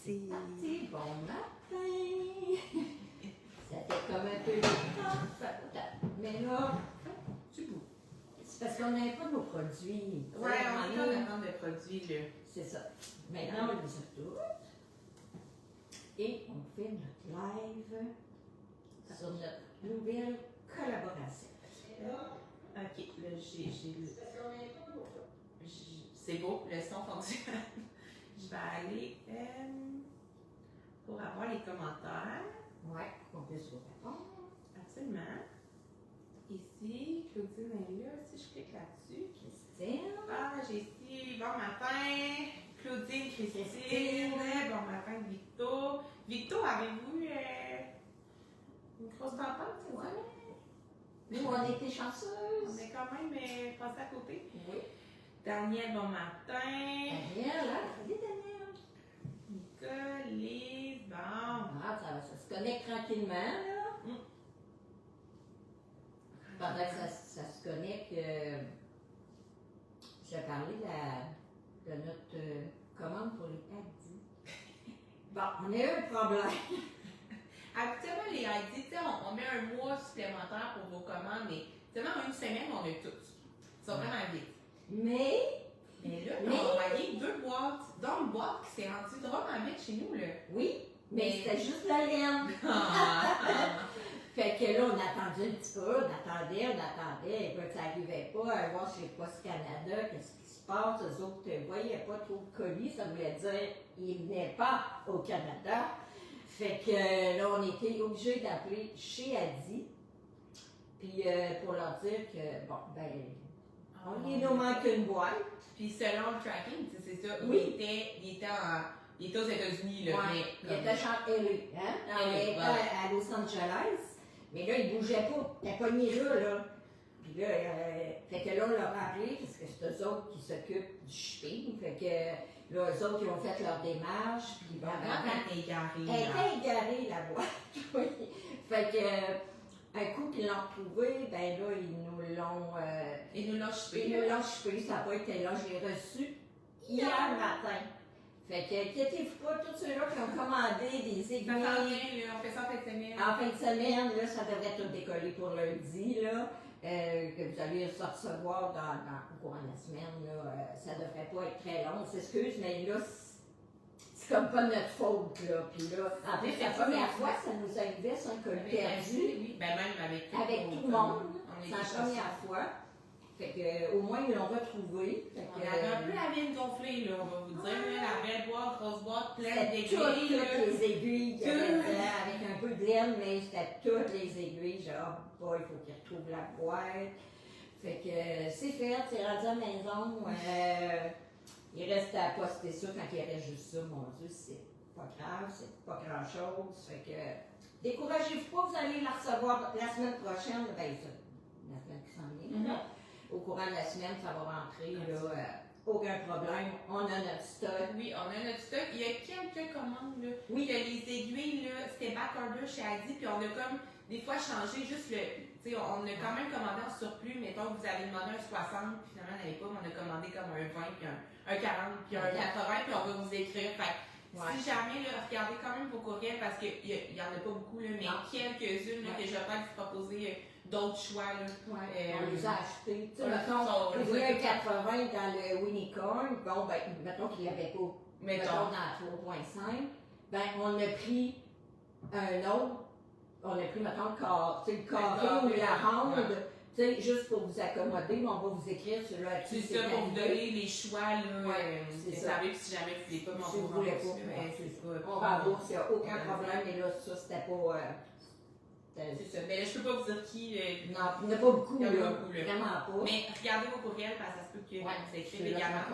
parti. Parti, bon matin. Ça fait comme un peu de mais là, Du bout. c'est parce qu'on n'avait pas nos produits. Ouais, on est en attente de produits, là. C'est ça. Maintenant, on les a tous. Et on fait notre live sur notre nouvelle collaboration. Ok, là, c'est beau, le son fonctionne. Je vais aller pour avoir les commentaires. Ouais, on peut se répondre. Absolument. Ici, Claudine est là. Si je clique là-dessus. Christine. Ah, j'ai ici, bon matin. Claudine, Christine. Bon matin, Victo. Victo, avez-vous une grosse tempête, c'est ça? Nous, on était chanceuses. On est quand même passé à côté. Oui. Daniel, bon matin. Daniel, hein? Salut, Daniel. Nicole, Lise, bon. Ah, ça se connecte tranquillement, là. Pendant que ça se connecte, j'ai parlé de notre commande pour les Addi. Bon, on a eu un problème. Habituellement, les ID, on met un mois supplémentaire pour vos commandes, mais seulement en une semaine, on a toutes. Ils sont vraiment vite. Mais là, on a envoyé 2 boîtes, dont une boîte qui s'est rendue vraiment vite chez nous, là. oui, mais c'était juste la laine. Fait que là, on attendait un petit peu, on attendait, et puis ça n'arrivait pas à voir chez Post Canada, qu'est-ce qui se passe, eux autres ne voyaient pas trop de colis, ça voulait dire qu'ils ne venaient pas au Canada. Fait que là, on était obligés d'appeler chez Addi, puis pour leur dire que, bon, ben, il nous manque une boîte. Puis selon le tracking, c'est ça, Oui. il était aux États-Unis, là. Ouais, Mais, il était à LA, hein? Il était à Los Angeles. Mais là, il ne bougeait pas. Il était pogné là. Puis là, fait que là, on l'a rappelé, parce que c'est eux autres qui s'occupent du shipping. Fait que là, eux autres, ils ont fait leur démarche. Puis bon, elle était égarée. elle était égarée, la boîte. Oui. Fait que, un coup qu'ils l'ont retrouvé, ben là, Ils nous l'ont shippé. ils nous l'ont shippé. Ça n'a pas été là. Je l'ai reçu hier matin. Fait que, inquiétez-vous pas, tous ceux-là qui ont commandé des aiguilles. Ça s'en vient, là, on fait ça en fin de semaine. En fin de semaine, là, ça devrait tout décoller pour lundi, là, que vous allez recevoir au courant de la semaine, là, ça devrait pas être très long, on s'excuse, mais là, c'est comme pas notre faute, là, puis là, en plus, la première fois, ça nous arrivait sur un colis perdu, Oui, ben même avec tout le monde, c'est la chanceux. première fois, fait que, au moins, ils l'ont retrouvé, fait On que, avait un peu la vigne gonflée, là, on va vous dire, là, la belle boîte, grosse boîte, pleine c'était d'aiguilles. toutes les aiguilles qu'il y avait dedans, avec un peu de laine, mais c'était toutes les aiguilles. Genre, il faut qu'ils retrouvent la boîte. Fait que c'est fait, c'est rendu à la maison. Il reste à poster ça quand il reste juste ça. Mon Dieu, c'est pas grave, c'est pas grand-chose. Fait que découragez-vous pas, vous allez la recevoir la semaine prochaine. Ben, ça, la semaine qui s'en vient. Là. Au courant de la semaine, ça va rentrer. Là, aucun problème, on a notre stock. Oui, on a notre stock. Il y a quelques commandes, là. Oui. Il y a les aiguilles, là, c'était backorder chez Aldi, puis on a comme, des fois, changé juste le, tu sais, on a quand même commandé en surplus, mettons que vous avez demandé un 60, puis finalement, on n'avait pas, mais on a commandé comme un 20, puis un 40, puis un 80, puis on va vous écrire. Fait si jamais, là, regardez quand même vos courriels, parce qu'il y en a pas beaucoup, là, mais quelques-unes, là, que je vais peut-être vous proposer d'autres choix, là. On les a achetés. Tu sais, mettons, il voulait un 80 dans le Unicorn. Bon, ben, mettons qu'il n'y avait pas. Mettons dans le 3.5. Ben, on a pris un autre. On a pris, mettons, le carré ou la ronde. Tu sais, juste pour vous accommoder, mais on va vous écrire sur le C'est ça, pour vous donner les choix, là. c'est vous ça. savez, puis si jamais vous ne voulez pas m'en Si vous voulez pas, c'est ça. on rembourse, il n'y a aucun problème. Mais là, ça, c'était pas. C'est ça. Mais là, je peux pas vous dire qui. Non, il n'y en a pas beaucoup, il y en a là. beaucoup, là. Vraiment pas. Mais regardez vos courriels, parce que ça se peut que vous écrivez également.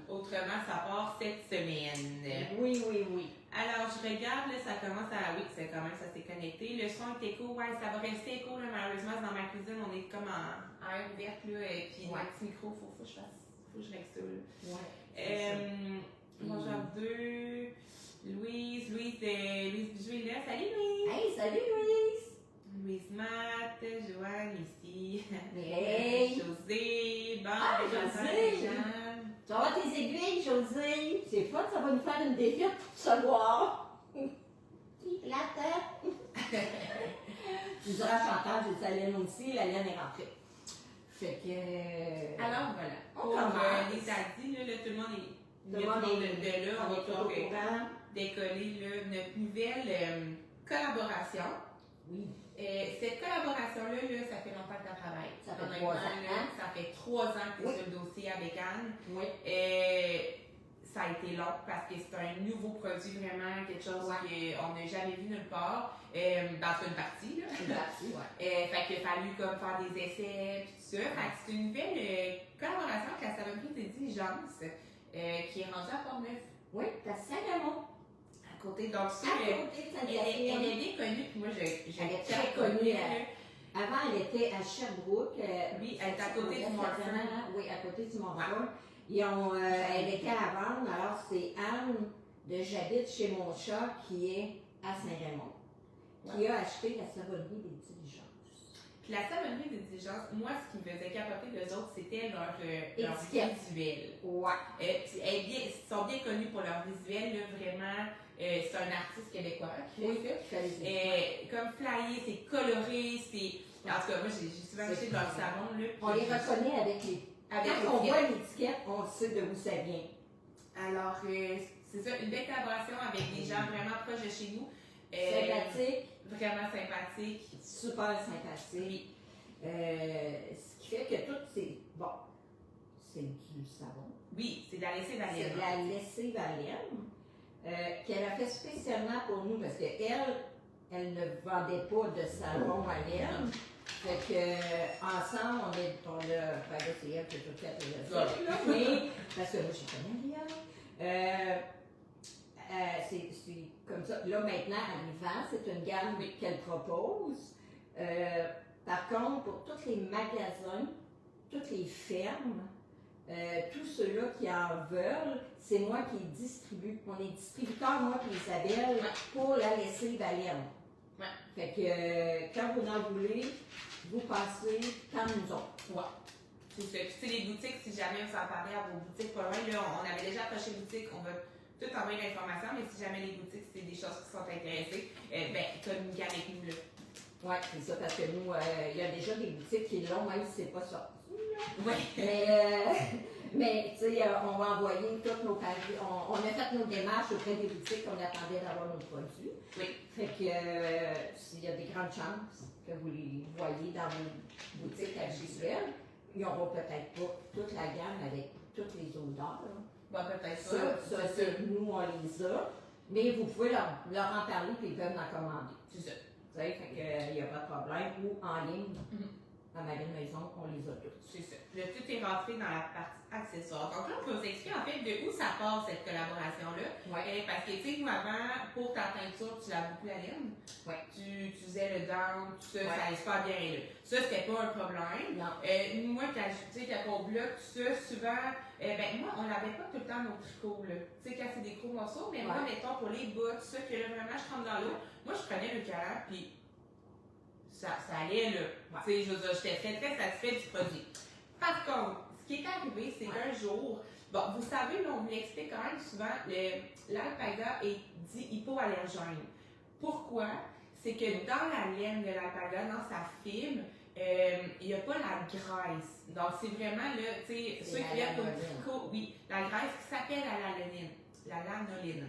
Autrement, ça part cette semaine. Oui, oui, oui. Alors, je regarde, là, ça commence à. Oui, c'est quand même, ça s'est connecté. Le son est écho, ouais, ça va rester écho, là, malheureusement, dans ma cuisine, on est comme en air ouverte, là, et puis le petit micro, faut que je règle ça, là. Bonjour 2. Louise Bijou est là. Salut Louise! Hey, salut Louise! Louise Matt, Joanne ici. Hey! José, bon, José! Jeanne. Tu vas avoir tes aiguilles, José! C'est fun, fun, ça va nous faire une défaite pour ce soir. La tête. Tu diras à Chantal, j'ai dit à Laine aussi, la Laine est rentrée. Fait que. Alors voilà. On Pour commence. les Adis, là, tout le monde est. Tout le monde est de là, on est tout au courant. décoller là, notre nouvelle collaboration. Oui. Cette collaboration-là, là, ça fait longtemps que tu travailles. Ça fait Honnêtement, 3 ans. là, ça fait 3 ans que tu es Oui. sur le dossier avec Anne. Oui. Ça a été long parce que c'est un nouveau produit, vraiment, quelque chose qu'on n'a jamais vu nulle part. Dans une partie, là. Une partie, ouais. Fait qu'il a fallu comme faire des essais puis tout ça. Fait que c'est une nouvelle collaboration avec la savonnerie des diligences qui est rendue à Port-Neuf. Oui, t'as Saint-Raymond. À côté. Donc ça, À côté de Sainte-Catherine. elle est bien connue, puis moi je Elle est très connue. Avant, elle était à Sherbrooke. Oui, elle est à côté du Mont-Fort. Oui, à côté du Mont-Fort. Elle était à vendre, alors c'est Anne de J'habite chez mon chat qui est à Saint-Raymond, qui a acheté la savonnerie des diligences. Puis la savonnerie des diligences, moi ce qui me faisait capoter d'eux autres, c'était leur Étiquette. visuel. Ouais. Ils sont bien connus pour leur visuel, là, vraiment. C'est un artiste québécois qui fait ça. Comme flyé, c'est coloré, c'est. En tout cas, moi j'ai souvent acheté leur savon. Là, On les reconnaît avec les. Quand on voit l'étiquette, on sait de où ça vient. Alors, c'est ça, une belle collaboration avec des gens vraiment proches de chez nous. Sympathique. Vraiment sympathique. Super sympathique. Ce qui fait que tout c'est. Bon, c'est du savon. Oui, c'est de la lessive à C'est laine. de la lessive à laine qu'elle a fait spécialement pour nous parce qu'elle ne vendait pas de savon à laine. Fait que, ensemble, on a ben là, c'est elle qui a tout fait mais, parce que moi, je connais rien. C'est comme ça. Là, maintenant, arrivant, c'est une gamme qu'elle propose. Par contre, pour tous les magasins, toutes les fermes, tous ceux-là qui en veulent, c'est moi qui les distribue. On est distributeur, moi et Isabelle, pour la lessive à laine. Ouais. Fait que quand vous en voulez, vous passez quand nous autres. Ouais. C'est ça. Puis, tu sais, les boutiques, si jamais vous en parlez à vos boutiques, pas loin, là, on avait déjà approché les boutiques, on va tout envoyer l'information, mais si jamais les boutiques, c'est des choses qui sont intéressées, communiquez avec nous, là. Oui, c'est ça, parce que nous, il y a déjà des boutiques qui l'ont, même si c'est pas sorti. Oui. Mais tu sais, on va envoyer toutes nos pages. On a fait nos démarches auprès des boutiques qu'on attendait d'avoir nos produits. Oui. Fait que s'il y a des grandes chances que vous les voyez dans vos boutiques à visuel, ils n'auront peut-être pas toute la gamme avec toutes les odeurs. Bon, peut-être Ça, c'est nous, on les a. Mais vous pouvez leur en parler et ils peuvent en commander. C'est ça. Tu sais, fait qu'il n'y a pas de problème. Ou en ligne, à ma maison, on les a tous. C'est ça. Là, tout est rentré dans la partie accessoires. Donc là, on peut vous expliquer en fait de où ça part cette collaboration-là. Ouais. Parce que, tu sais, nous avant, pour ta teinture, tu laves beaucoup la laine. Ouais. Tu utilisais le dent, tout ça, Ouais. ça allait super bien. Là. Ça, c'était pas un problème. Non. Moi, quand on bloque tout ça, souvent, moi, on lavait pas tout le temps nos tricots, là. Tu sais, quand c'est des gros morceaux, mais moi, mettons, pour les bas, tout ça, que là, vraiment, je trempe dans l'eau, moi, je prenais le câlin, puis ça allait, là. Ouais. Tu sais, je veux dire, j'étais très, très satisfaite du produit. Par contre, ce qui est arrivé, c'est qu'un jour, bon, vous savez, là, on me l'explique quand même souvent, l'alpaga est dit hypoallergène. Pourquoi? C'est que dans la laine de l'alpaga, dans sa fibre, il n'y a pas la graisse. Donc, c'est vraiment, là, tu sais, ceux qui viennent comme tricot, oui, la graisse qui s'appelle la lanoline.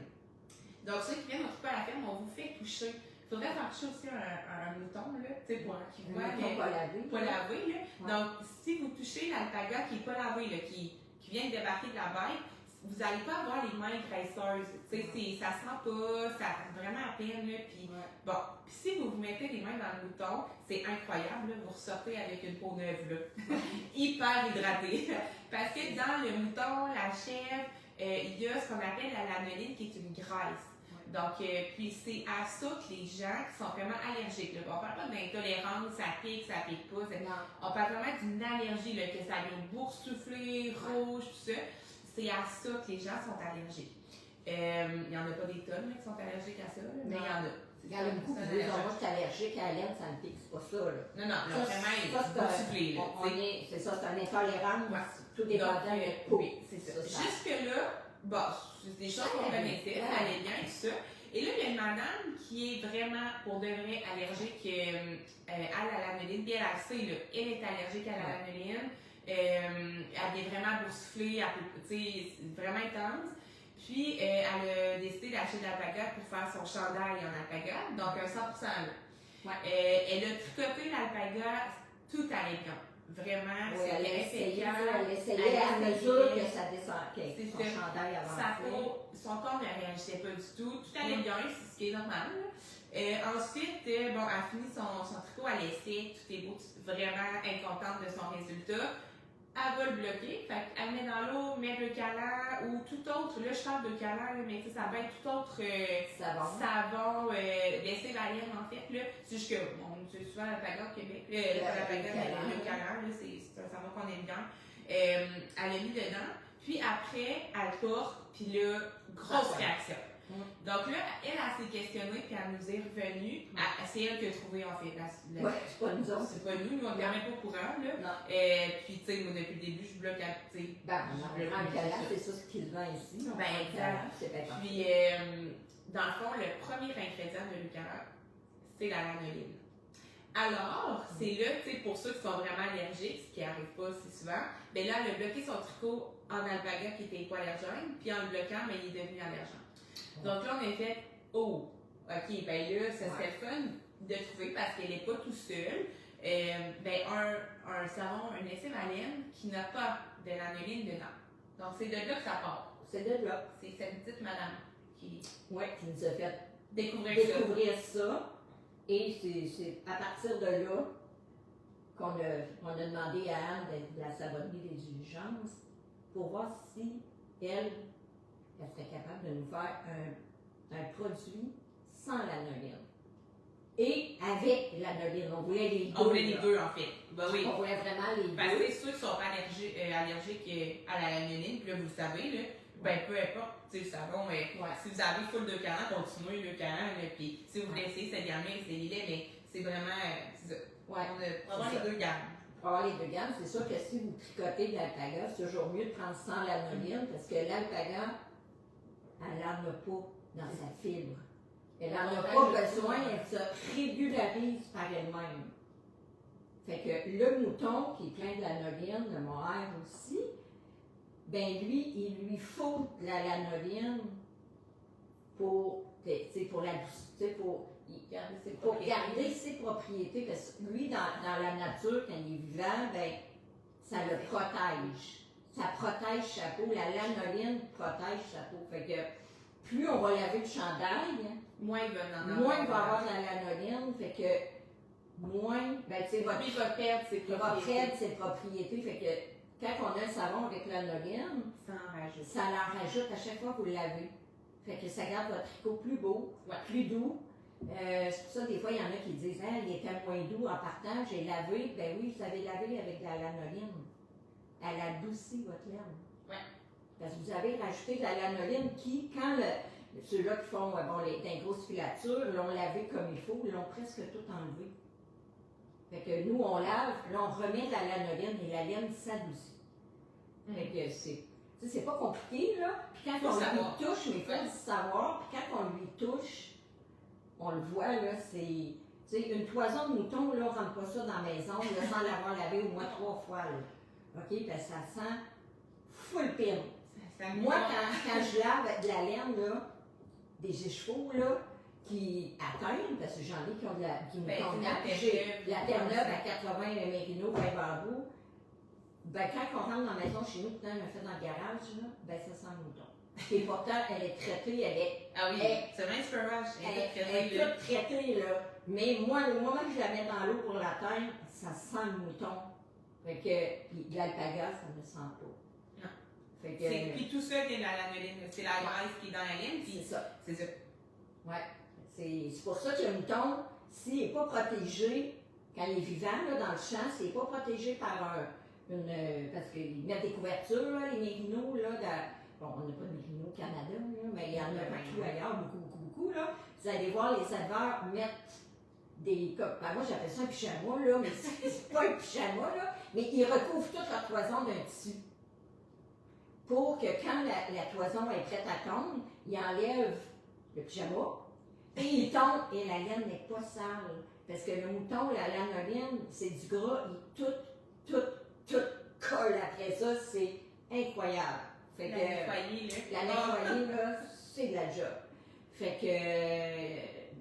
Donc, ceux qui viennent au tricot à la ferme, on vous fait toucher. Il faudrait faire toucher aussi un mouton, là, tu sais, pour qu'il voit, mais pas lavé, là. Ouais. Donc, si vous touchez l'alpaga qui n'est pas lavé, là, qui vient de débarquer de la bête, vous n'allez pas avoir les mains graisseuses. Tu sais, ça sent pas, ça vraiment à peine, là. Puis, bon, puis si vous vous mettez les mains dans le mouton, c'est incroyable, là, vous ressortez avec une peau neuve, là. Hyper hydratée. Parce que dans le mouton, la chèvre, il y a ce qu'on appelle la lanoline qui est une graisse. Donc, puis c'est à ça que les gens qui sont vraiment allergiques, là, on parle pas d'intolérance, ça pique pas, on parle vraiment d'une allergie, là, que ça vient boursoufler, rouge, tout ça. C'est à ça que les gens sont allergiques. Il n'y en a pas des tonnes là, qui sont allergiques à ça, là, mais il y en a. Il y en a beaucoup qui disent, moi je suis allergique à la laine, ça me pique, c'est pas ça. Là. Non, vraiment, boursouflé. C'est ça, c'est un intolérance, tout dépendant de peau. Oui, c'est ça. Jusque-là, Bon, c'est des choses qu'on connaissait, ça allait bien, tout ça. Et là, il y a une madame qui est vraiment, pour de vrai, allergique à la lanoline. Puis elle sait, là, elle est allergique à la lanoline. Elle vient vraiment boursoufler, tu sais, c'est vraiment intense. Puis, elle a décidé d'acheter de l'alpaga pour faire son chandail en alpaga, donc un 100% là. Ouais. Elle a tricoté l'alpaga, tout allait bien. Vraiment, oui, elle essayait à elle mesure que ça descend, c'est son ça. chandail avançait. Sa peau, son corps ne réagissait pas du tout. Tout allait bien, c'est ce qui est normal. Ensuite, bon, elle a fini son tricot, elle essaie, tout est beau, vraiment incontente de son résultat. Elle va le bloquer, fait qu'elle met dans l'eau, met le calan ou tout autre, là je parle de calan, mais ça va être tout autre savon vaisselle en fait, là. C'est juste que, bon, c'est souvent la bagarre au Québec, le calan, là, c'est un savon qu'on aime bien. Elle l'a mis dedans, puis après, elle porte, puis là, grosse réaction. Donc là, elle s'est questionnée, puis elle nous est revenue. C'est elle qui a trouvé, en fait, ouais, c'est pas nous autres. C'est pas nous, on n'est même pas au courant, là. Puis, tu sais, moi, depuis le début, je bloque à, tu sais. En galant, c'est ça ce qu'ils vendent ici. Exact. Puis, dans le fond, le premier ingrédient de l'Ucara, c'est la lanoline. Alors, c'est là, tu sais, pour ceux qui sont vraiment allergiques, ce qui n'arrive pas si souvent, bien là, elle a bloqué son tricot en alpaga qui était hypoallergène, puis en le bloquant, mais il est devenu allergène. Donc là, on a fait, oh, ok, ben là, ça serait fun de trouver parce qu'elle n'est pas tout seule. Ben un savon, un essai Malène qui n'a pas de lanoline dedans. Donc c'est de là que ça part. C'est de là. C'est cette petite madame qui nous a fait découvrir ça. Et c'est à partir de là qu'on a demandé à Anne de la savonnerie des diligences pour voir si elle serait capable de nous faire un produit sans lanoline. Et avec lanoline. On voulait les deux. On voulait les deux, en fait. Ben oui. On voulait vraiment les deux. Parce que ceux qui sont pas allergiques à la lanoline, puis là, vous le savez, là, ben peu importe, tu sais, le savon, si vous avez full de calan, continuez le calan, puis si vous voulez essayer cette gamme-là, essayez-les, mais c'est vraiment, c'est ça. On a vraiment les deux gammes. Pour avoir les deux gammes, c'est sûr que si vous tricotez de l'alpaga, c'est toujours mieux de prendre sans lanoline, parce que l'alpaga, elle n'en a pas dans sa fibre. Elle n'en a pas besoin, elle se régularise par elle-même. Fait que le mouton qui est plein de lanoline, le mohair aussi, ben lui, il lui faut de la lanoline pour garder ses propriétés. Parce que lui, dans la nature, quand il est vivant, ben, ça le protège. Ça protège sa peau. La lanoline protège sa peau. Fait que plus on va laver le chandail, moins il va avoir de la lanoline. Fait que moins, ben, tu sais, il va perdre ses propriétés. Fait que quand on a un savon avec lanoline, ça l'en rajoute à chaque fois que vous le lavez. Fait que ça garde votre tricot plus beau, plus doux. C'est pour ça des fois, il y en a qui disent « il était moins doux en partant, j'ai lavé. » Ben oui, vous avez lavé avec de la lanoline. Elle adoucit votre laine. Ouais. Parce que vous avez rajouté de la lanoline qui, quand ceux-là qui font des grosses filatures, l'ont lavé comme il faut, l'ont presque tout enlevé. Fait que nous, on lave, là, on remet de la lanoline et la laine s'adoucit. Fait que c'est pas compliqué, là. Puis quand on lui touche, mais il faut le savoir, puis quand on lui touche, on le voit, là, c'est... Tu sais, une toison de mouton, là, on rentre pas ça dans la maison, là, sans l'avoir lavé au moins 3 fois, là. OK? Parce que ça sent full pin. Moi, quand je lave de la laine, là, des chevaux, là, qui atteignent, parce que j'en ai qui ont du mouton neuf, j'ai la Terre-Neuve à 80, le Mérino, 20 bambous. Ben, quand on rentre dans la maison chez nous, putain, on l'a fait dans le garage, là, ben, ça sent le mouton. Et pourtant, elle est traitée, elle est. Ah oui, c'est vrai, elle est toute traitée, là. Mais moi, le moment que je la mets dans l'eau pour la teindre, ça sent le mouton. Fait que l'alpaga, ça ne sent pas. Non. Fait que. Puis tout ça vient de la lanoline. C'est la graisse qui est dans la laine, puis c'est ça. C'est ça. Ouais. C'est pour ça que le mouton, s'il n'est pas protégé, quand il est vivant, là, dans le champ, s'il n'est pas protégé par parce qu'ils mettent des couvertures, là, les mérinos, là, bon, on n'a pas de mérinos au Canada, là, mais il y en a partout ailleurs, beaucoup, là. Vous allez voir, les éleveurs mettent des... Ben, moi, j'appelle ça un pyjama, là, mais c'est pas un pyjama, là, mais ils recouvrent toute leur toison d'un tissu pour que quand la toison est prête à tomber, il enlève le pyjama et il tombe et la laine n'est pas sale. Parce que le mouton, la lanoline, c'est du gras, tout colle après ça, c'est incroyable. Fait que, la nettoyer, là, c'est de la job. Fait que...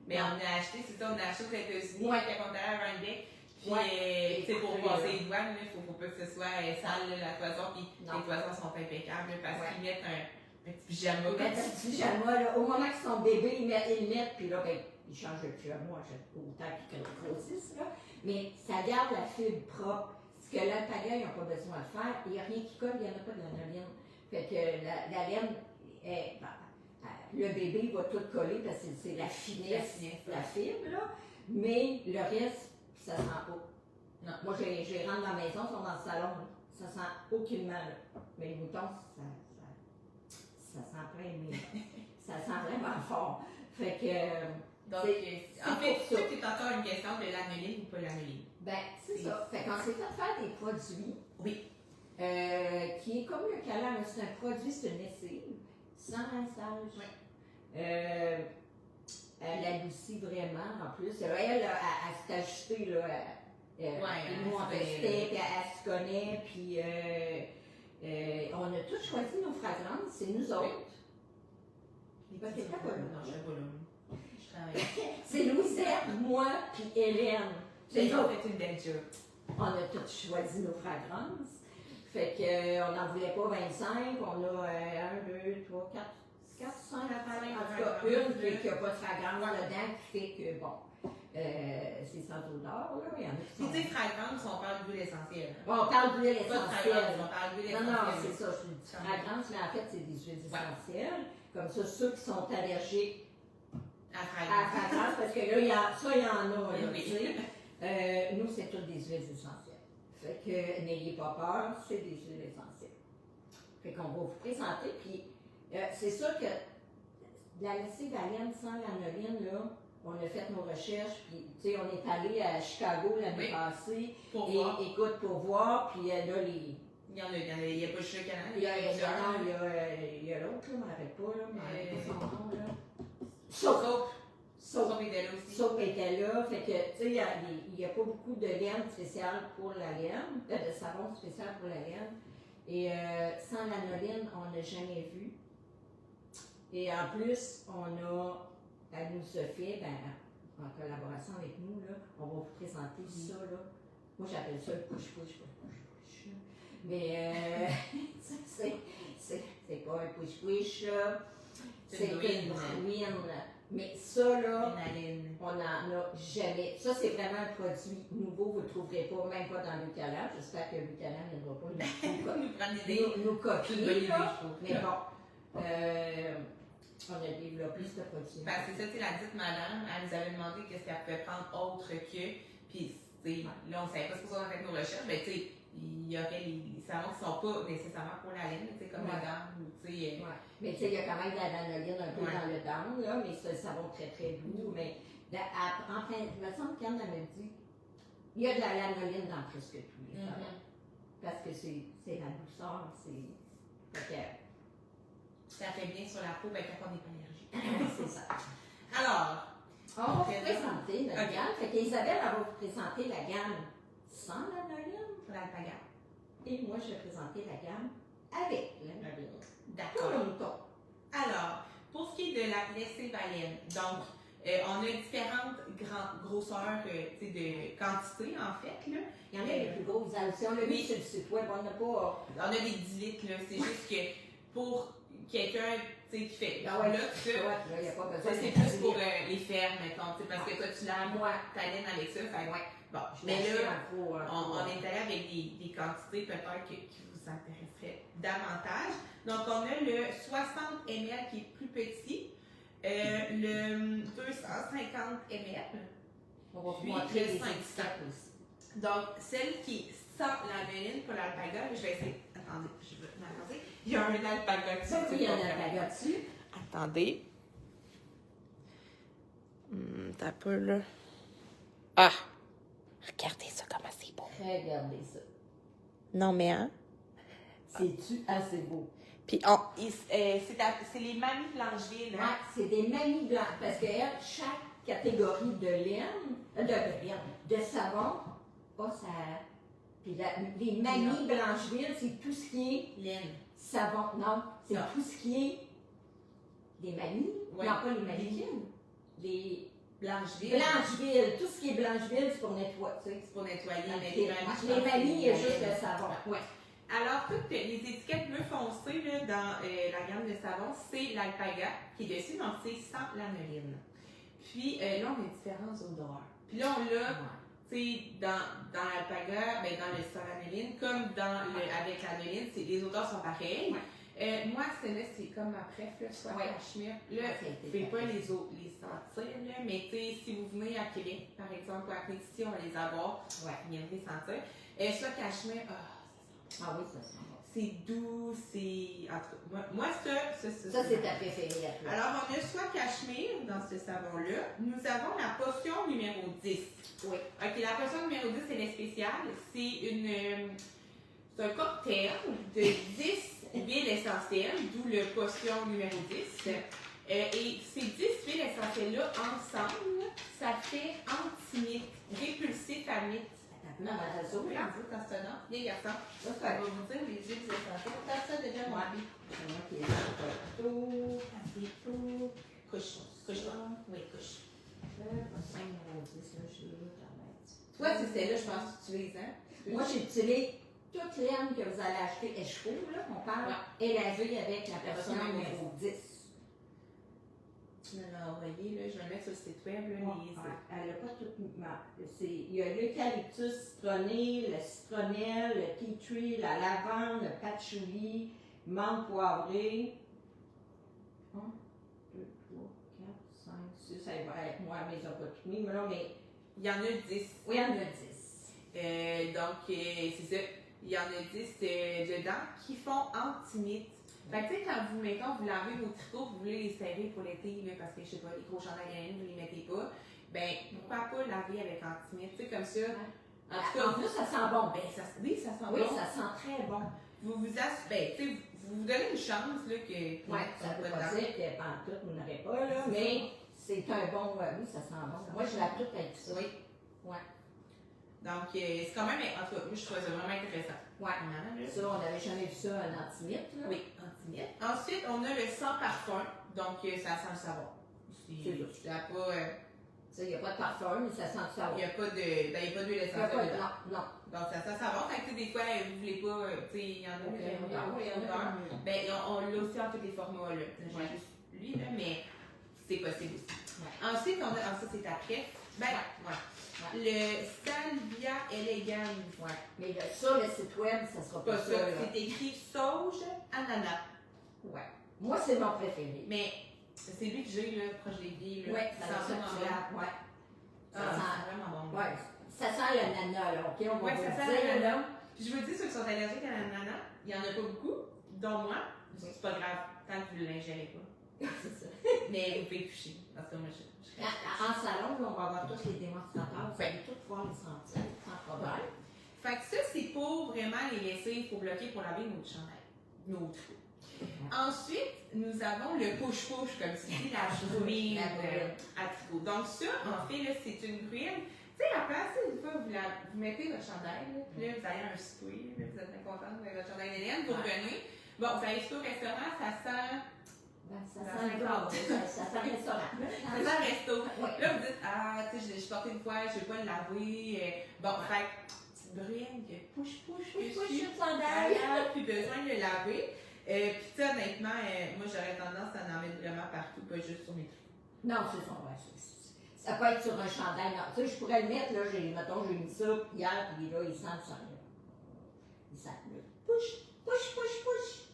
Mais on a acheté, c'est ça, on a acheté aux États-Unis, Ouais. quand on allait à Rhinebeck. Puis, Ouais. tu sais, pour passer les douanes, il faut pas que ce soit sale, la toison. Puis, Non. les toisons sont impeccables, parce Ouais. qu'ils mettent un petit pyjama. Ils mettent un petit pyjama, là. Au moment qu'ils sont bébés, ils le mettent, puis là, ben, ils changent le pyjama autant qu'ils grossissent, là. Mais ça garde la fibre propre. Ce que l'alpaga, ils n'ont pas besoin de faire. Il n'y a rien qui colle, il n'y en a pas de lanoline. Fait que la laine, le bébé va tout coller parce que c'est la finesse, la fibre, là. Mais le reste, ça sent pas. Non. Moi, j'ai rentre dans la maison, ils sont dans le salon, là. Ça sent aucunement, là. Mais les moutons, ça sent plein, mais ça sent vraiment fort. Fait que... Donc, en fait, tout est encore une question de l'anoline ou pas l'anoline. Ben, c'est ça. Fait qu'on s'est fait faire des produits. Oui. Qui est comme le calame, c'est un produit, c'est une lessive, sans rinçage. Oui. Elle adoucit vraiment, en plus. Elle s'est ajustée, là. Nous, on testait, puis elle se connaît, puis on a tous choisi nos fragrances, c'est nous autres. Parce que pas là. Non, je suis pas là. Je travaille. C'est Louisette, moi, puis Hélène. J'ai fait une belle job. On a tous choisi nos fragrances. Fait qu'on n'en voulait pas 25, on a 1, 2, 3, 4, 5, en tout cas une qui n'a pas de fragrance là-dedans, qui fait que, bon, c'est sans odeur, là, il y en a qui sont... Tu sais, fragrance, on parle d'huile essentielle. Bon, on parle d'huile Pas de essentielle. fragrance, on parle d'huile essentielle. Non, c'est ça, je dis fragrance, mais en fait, c'est des huiles essentielles. Comme ça, ceux qui sont allergiques à la fragrance, parce que là, il y en a, là, oui. tu sais. Nous, c'est toutes des huiles essentielles. Fait que n'ayez pas peur, c'est des huiles essentielles. Fait qu'on va vous présenter, puis c'est sûr que la lessive à laine sans lanoline, là, on a fait nos recherches, puis tu sais, on est allé à Chicago l'année passée, pour voir. Écoute, pour voir, puis là, il y a pas juste le Canada. il y a l'autre, là, je ne me rappelle pas, là, mais pas son nom, là. Soap était là aussi. Soap était là, fait que, tu sais, il n'y a pas beaucoup de laine spéciale pour la laine, de savon spécial pour la laine. Et sans lanoline, on n'a jamais vu. Et en plus, elle nous a fait, en collaboration avec nous, là, on va vous présenter ça, là. Moi, j'appelle ça le push-push. Mais c'est pas un push-push, là. C'est une ruine. Mais ça, là, on n'en a jamais. Ça, c'est vraiment un produit nouveau, vous ne le trouverez pas, même pas dans le Lucalam. J'espère que le Lucalam ne va pas nous copier. Là. Mais bon, on a développé ce produit. Parce que ça, c'est la dite madame, elle nous avait demandé qu'est-ce qu'elle pouvait prendre autre que. Puis, là, on ne savait pas ce qu'on a fait nos recherches, mais tu sais, il y aurait les savons qui ne sont pas nécessairement pour la laine, tu sais, comme le dent, tu sais. Mais tu sais, il y a quand même de la lanoline un peu dans le dent, là, mais c'est un savon très très doux. Mais enfin, il me semble qu'Anne m'a dit, il y a de la lanoline dans presque tous les savons. Parce que c'est la douceur, ça fait bien sur la peau, quand on n'est pas allergique. C'est ça. Alors, on va vous présenter notre gamme. Fait qu'Isabelle, elle va vous présenter la gamme sans lanoline. pour l'alpaga. Et moi, je vais présenter la gamme avec lanoline. D'accord. Pour le mouton. Alors, pour ce qui est de la lessive à laine, donc, on a différentes grosseurs de quantité, en fait. Là. Il y en a les plus grosses. Si on l'a mis sur le site web, on n'a pas... On a des 10 litres, là. C'est juste que pour quelqu'un qui fait Ah ouais, là, il n'y a pas besoin ça, c'est plus pour les fermes, mettons, parce que toi, tu laves ta laine avec ça. Fait, bon, mais là, on est allé avec des quantités peut-être qui vous intéresseraient davantage. Donc, on a le 60 ml qui est plus petit, le 250 ml, on va vous puis montrer le les 500 aussi. Donc, celle qui est sans lanoline pour l'alpaga, je vais essayer. Attendez, je vais m'avancer. Il y a un alpaga dessus. Il y a un alpaga dessus. Attendez. T'as peu là. Ah! Regardez ça, comment c'est beau. Regardez ça. Non, mais hein? C'est-tu assez beau? Puis, c'est les mamies Blancheville. Ouais, c'est des mamies blanches. Parce que chaque catégorie de laine, de savon, a sa. Puis les mamies Blancheville, c'est tout ce qui est. Laine. Savon, non. C'est tout ce qui est. Les mamies. Ouais. Non, pas les mamies. Les. Blancheville. Tout ce qui est Blancheville, c'est pour nettoyer. C'est pour nettoyer. Mais Les mamies, il y a juste le savon. Ouais. Alors, toutes les étiquettes bleu foncé là, dans la gamme de savon, c'est l'alpaga qui est dessus, donc c'est sans l'anoline. Puis là, on a différentes odeurs. Puis là, on l'a, tu sais, dans l'alpaga, ben, dans le sans l'anoline, comme avec l'anoline, les odeurs sont pareilles. Ouais. Moi, celle-là, c'est comme ma préf, là, soit cachemire. Là, je ne vais pas les sentir, là, mais tu sais, si vous venez à Québec, par exemple, ou à Québec, ici, on va les avoir. Ouais. Vous viendrez les sentir. Soit cachemire, ah oui, ça sent bon. c'est doux, c'est. En tout cas, moi ça c'est ta préférée à toi. Alors, on a soit cachemire dans ce savon-là. Nous avons la potion numéro 10. Oui. OK, la potion numéro 10, elle est spéciale. C'est un cocktail de 10 huiles essentielles, d'où le potion numéro 10. Et ces 10 huiles essentielles-là, ensemble, ça fait antimite, répulsif à mythe. Non, mais ça Oui, vous, quand c'est non. Bien, garçon. Ça va vous dire les huiles essentielles. T'as ça déjà, moi. C'est moi qui ai fait tout. Couche. Oui, couche. Toi, c'est celle-là, je pense que tu utilises, hein? Moi, j'ai utilisé toute laine que vous allez acheter, écheveau, là, on parle, élevée avec la version numéro 10. Tu me l'as envoyé, là, je vais le mettre sur le site web. Là, elle n'a pas tout. Il y a l'eucalyptus citronné, le citronnelle, le tea tree, la lavande, le patchouli, menthe poivrée. 1, 2, 3, 4, 5, 6. Ça va avec moi, mais ils n'ont pas tout mis. Mais non, mais. Il y en a 10. Oui, il y en a 10. Donc, c'est ça. Il y en a 10 dedans qui font antimite. Fait que, tu sais, quand vous, mettons, vous lavez vos tricots, vous voulez les serrer pour l'été, là, parce que, je sais pas, les gros chandails à laine, vous les mettez pas, ben, pourquoi pas laver avec antimite, tu sais, comme ça. En tout cas, vous, ça sent bon. Ben, ça sent bon. Oui, ça sent très bon. Vous vous donnez une chance, là, que. Oui, ça peut pas dire que pantoute, vous n'aurez pas, là, mais c'est un bon. Oui, ça sent bon. Moi, je la toute avec ça. Oui. Ouais. Donc, c'est quand même, en tout cas, moi, je trouve ça vraiment intéressant. Ouais. Ça, on n'avait jamais vu ça, un antimite. Oui, antimite. Ensuite, on a le sans parfum. Donc, ça sent le savon. C'est ça. Il n'y a pas de parfum, mais ça sent le savon. Il n'y a pas d'huile essentielle. Non. Donc, ça sent le savon. Fait que, des fois, vous ne voulez pas, tu sais, il y en a qui ont odeur. Ben, on l'a aussi en tous les formats, là. J'ai juste lui, là, mais c'est possible aussi. Ouais. Ensuite, on a, ça, c'est après. Ben, ouais. Le Salvia Elegans. Ouais. Mais sur le site web, ça sera pas ça. C'est écrit sauge, ananas. Ouais. Moi, c'est mon préféré. Mais c'est lui que j'ai, là, proche des pieds. Oui, ça sent vraiment bon. Ça sent vraiment bon. Ouais. Ça sent l'ananas, là. OK, on va ça sent l'ananas. Puis je vous dis, ceux qui sont allergiques à l'ananas, il n'y en a pas beaucoup, dont moi. C'est pas grave, tant que vous ne l'ingérez pas. C'est ça. Mais vous pouvez toucher. Parce que moi, en salon, on va avoir tous les démonstrateurs. Vous allez tous pouvoir les sentir sans problème. Fait que ça, c'est pour vraiment les laisser pour bloquer, pour laver nos chandails, nos trous. Ensuite, nous avons le push-push, comme si la brune à tricot. Donc ça, en fait, là, c'est une brune. Tu sais, la place, une fois, vous mettez votre chandail, là, puis là, vous allez à un souper, vous êtes bien content avec votre chandail d'Hélène, vous revenez. Bon, vous allez au restaurant, ça sent... Ça sent le corps, ça sent le restaurant. Ça sent le resto. Là, vous dites, tu sais, je portais une fois, je ne vais pas le laver. Bon, fait petite brune, push le chandail. Puis besoin de le laver. Puis, tu sais, honnêtement, moi, j'aurais tendance à en mettre vraiment partout, pas juste sur mes trucs. Non, c'est ça, ouais. Ça peut être sur un chandail. Non, tu sais, je pourrais le mettre, là, mettons, j'ai mis ça hier, puis là, il sent le chandail. Il sent le push.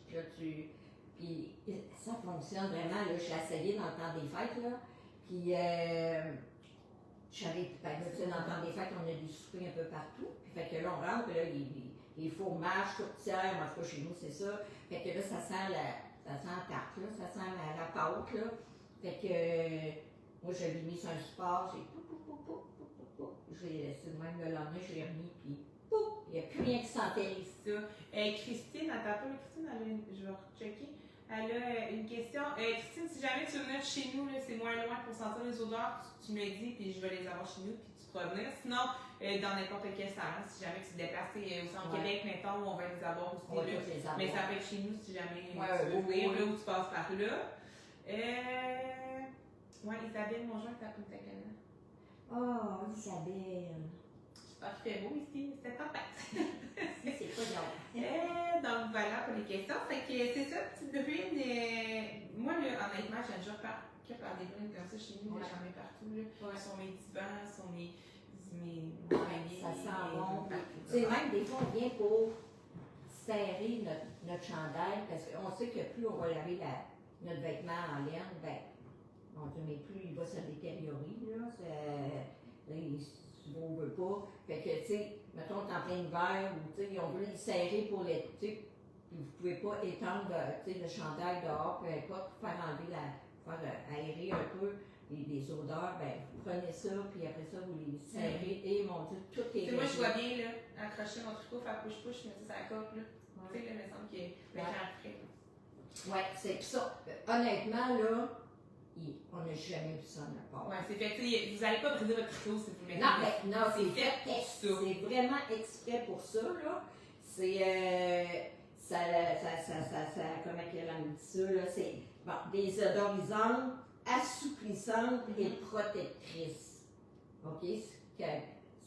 Puis là, puis ça fonctionne vraiment, là, je l'ai essayé dans le temps des fêtes, là. Puis, j'avais, dans le temps des fêtes, on a des soupers un peu partout. Puis, fait que là, on rentre, puis là, les fromages, tourtières, en tout cas, chez nous, c'est ça. Fait que là, ça sent la tarte, là, ça sent la pâte, là. Fait que, moi, je l'ai mis sur un support, j'ai laissé de même le lendemain, je l'ai remis, puis pouf, il n'y a plus rien qui sentait. C'est ça. Christine, attends pas, Christine, je vais rechecker. Elle a une question. Christine, si jamais tu veux venir chez nous, là, c'est moins loin pour sentir les odeurs, tu me le dis, puis je vais les avoir chez nous, puis tu pourras venir. Sinon, dans n'importe quel salon, si jamais tu te déplaces au centre Québec, mettons, où on va les avoir aussi. On va là. tous les avoir. Mais ça peut être chez nous si jamais tu Ouais, veux oui, venir, oui. là où tu passes par là. Ouais, Isabelle, mon joint est à Punta Cana. Oh, Isabelle. J'espère qu'il fait beau ici, c'est tempête. C'est pas grave. Donc voilà pour les questions. Fait que c'est ça, petite brune. Moi, là, honnêtement, j'aime déjà faire des brunes comme ça chez nous, Ouais. j'en mets partout. Là. Ouais. Sur mes divans, sur mes oreillers. Ça sent bon. partout. Tu sais, même des fois, on vient pour serrer notre chandail, parce qu'on sait que plus on va laver notre vêtement en laine, ben, mon Dieu, mais plus il va se détériorer, là. Si on veut pas. Fait que, tu sais, mettons, t'es en plein hiver, ou, tu sais, on veut les serrer pour l'été, puis vous pouvez pas étendre, tu sais, le chandail dehors, peu importe, pour faire enlever aérer un peu les odeurs, ben, vous prenez ça, puis après ça, vous les serrez, et mon Dieu, tout est Moi, je réglé. vois bien, là, accrocher mon tricot, faire push-push, mettre ça à la coque, là. Ouais. Tu sais, là, il me semble que le temps frais. Ouais, c'est ça. Honnêtement, là, on n'a jamais vu ça de notre part. Ouais, c'est fait. Vous n'allez pas briser votre tricot si vous le mettez. Non, mais non, c'est fait pour ça. C'est vraiment exprès pour ça, là. C'est, comment qu'elle a mis ça, là, c'est, bon, des odorisantes, assouplissantes et protectrices. OK?